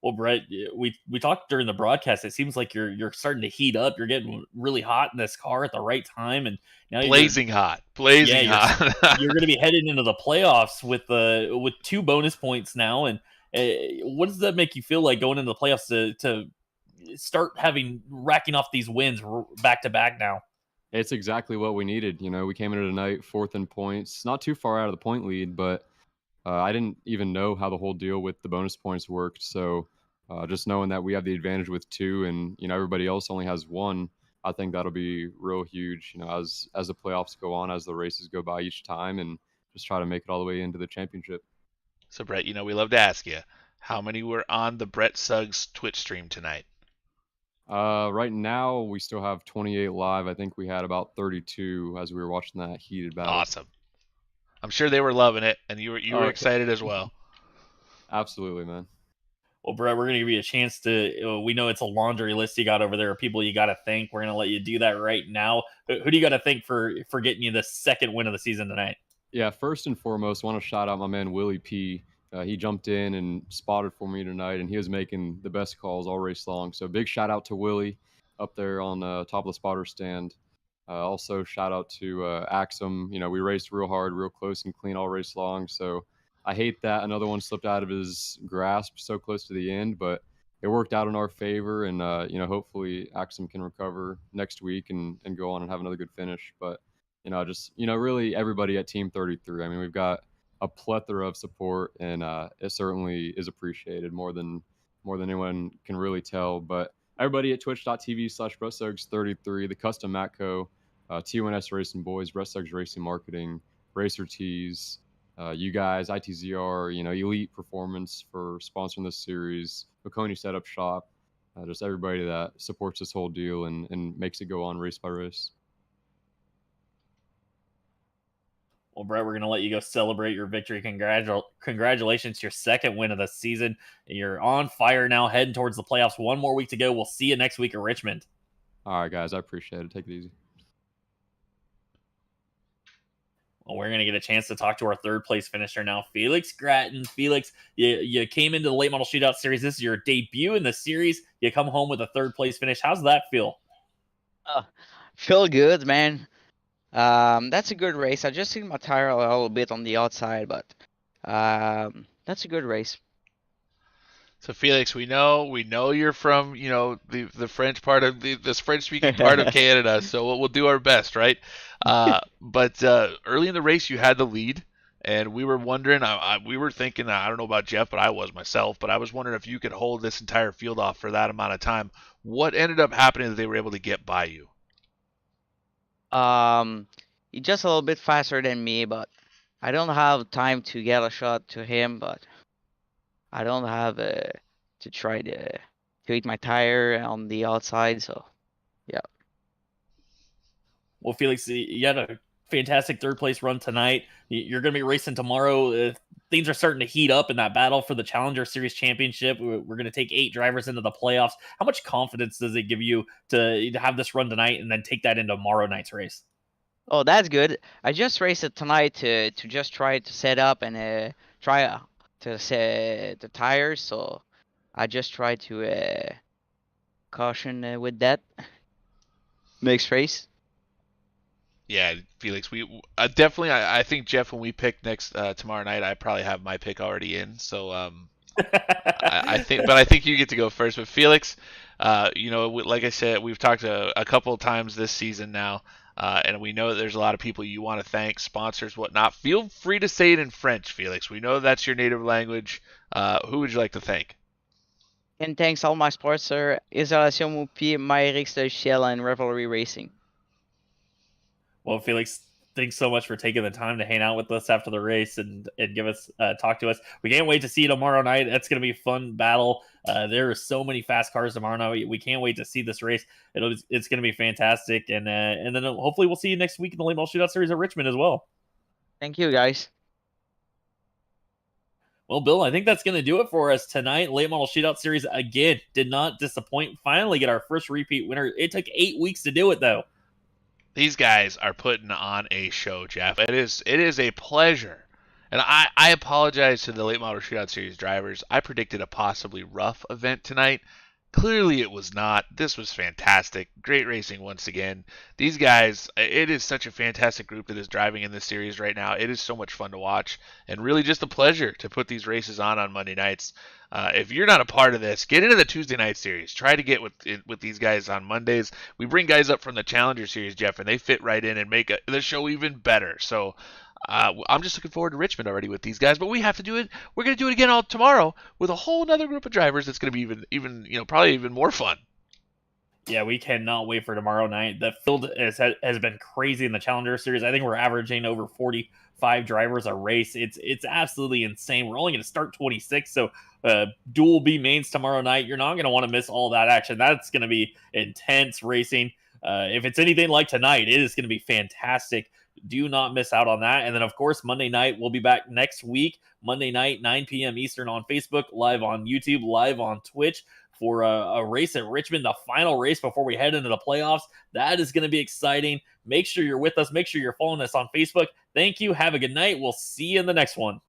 Well, Brett, we talked during the broadcast. It seems like you're starting to heat up. You're getting really hot in this car at the right time, and now blazing hot. You're going to be heading into the playoffs with 2 bonus points now. And what does that make you feel like going into the playoffs to start racking off these wins back to back now? It's exactly what we needed. You know, we came into tonight 4th in points, not too far out of the point lead, but I didn't even know how the whole deal with the bonus points worked. So just knowing that we have the advantage with 2 and, you know, everybody else only has 1, I think that'll be real huge, you know, as the playoffs go on, as the races go by each time, and just try to make it all the way into the championship. So Brett, you know, we love to ask you, how many were on the Brett Suggs Twitch stream tonight? Right now, we still have 28 live. I think we had about 32 as we were watching that heated battle. Awesome. I'm sure they were loving it, and you were excited as well. Absolutely, man. Well, Brett, we're going to give you a chance to. We know it's a laundry list you got over there of people you got to thank. We're going to let you do that right now. Who do you got to thank for getting you the second win of the season tonight? Yeah, first and foremost, want to shout out my man Willie P. He jumped in and spotted for me tonight, and he was making the best calls all race long. So big shout out to Willie up there on top of the spotter stand. Also shout out to Axum. You know, we raced real hard, real close and clean all race long. So I hate that another one slipped out of his grasp so close to the end, but it worked out in our favor. And, you know, hopefully Axum can recover next week and go on and have another good finish. But, you know, just, you know, really everybody at Team 33. I mean, we've got a plethora of support, and it certainly is appreciated more than anyone can really tell. But everybody at twitch.tv/BrettSuggs33, the custom Matco, T1S Racing Boys, Brett Suggs Racing Marketing, Racer Tees, you guys, ITZR, you know, Elite Performance for sponsoring this series, Oconee Setup Shop, just everybody that supports this whole deal and makes it go on race by race. Well, Brett, we're going to let you go celebrate your victory. Congratulations, your second win of the season. You're on fire now, heading towards the playoffs. One more week to go. We'll see you next week at Richmond. All right, guys, I appreciate it. Take it easy. Well, we're going to get a chance to talk to our third place finisher now, Felix Gratton. Felix, you came into the late model shootout series. This is your debut in the series. You come home with a third place finish. How's that feel? Feel good, man. That's a good race. I just seen my tire a little bit on the outside, but that's a good race. So Felix, we know you're from, you know, the French part of this French speaking part of Canada, so we'll do our best, right? But early in the race you had the lead, and we were wondering, we were thinking, I don't know about Jeff, but I was myself, but I was wondering if you could hold this entire field off for that amount of time. What ended up happening that they were able to get by you? He's just a little bit faster than me, but I don't have time to get a shot to him, but I don't have to try to hit my tire on the outside, so yeah. Well, Felix, you had a fantastic third place run tonight. You're going to be racing tomorrow. Things are starting to heat up in that battle for the Challenger Series Championship. We're going to take 8 drivers into the playoffs. How much confidence does it give you to have this run tonight and then take that into tomorrow night's race? Oh, that's good. I just raced it tonight to just try to set up and try to set the tires, so I just try to caution with that next race. Yeah, Felix, we definitely. I think Jeff, when we pick next tomorrow night, I probably have my pick already in. So I think you get to go first. But Felix, you know, like I said, we've talked a couple of times this season now, and we know that there's a lot of people you want to thank, sponsors, whatnot. Feel free to say it in French, Felix. We know that's your native language. Who would you like to thank? And thanks all my sponsors, Isolation Moupi, MyRX Logiciel, and Revelry Racing. Well, Felix, thanks so much for taking the time to hang out with us after the race and give us talk to us. We can't wait to see you tomorrow night. That's going to be a fun battle. There are so many fast cars tomorrow night. We can't wait to see this race. It's going to be fantastic. And then hopefully we'll see you next week in the Late Model Shootout Series at Richmond as well. Thank you, guys. Well, Bill, I think that's going to do it for us tonight. Late Model Shootout Series, again, did not disappoint. Finally get our first repeat winner. It took 8 weeks to do it, though. These guys are putting on a show, Jeff. It is a pleasure. And I apologize to the Late Model Shootout Series drivers. I predicted a possibly rough event tonight. Clearly it was not. This was fantastic. Great racing once again. These guys, it is such a fantastic group that is driving in this series right now. It is so much fun to watch and really just a pleasure to put these races on Monday nights. If you're not a part of this, get into the Tuesday night series. Try to get with these guys on Mondays. We bring guys up from the Challenger series, Jeff, and they fit right in and make the show even better. So I'm just looking forward to Richmond already with these guys, but we have to do it. We're going to do it again all tomorrow with a whole other group of drivers. That's going to be even probably even more fun. Yeah, we cannot wait for tomorrow night. The field has been crazy in the Challenger Series. I think we're averaging over 45 drivers a race. It's absolutely insane. We're only going to start 26, so dual B mains tomorrow night. You're not going to want to miss all that action. That's going to be intense racing. If it's anything like tonight, it is going to be fantastic. Do not miss out on that. And then, of course, Monday night, we'll be back next week. Monday night, 9 p.m. Eastern on Facebook, live on YouTube, live on Twitch for a race at Richmond, the final race before we head into the playoffs. That is going to be exciting. Make sure you're with us. Make sure you're following us on Facebook. Thank you. Have a good night. We'll see you in the next one.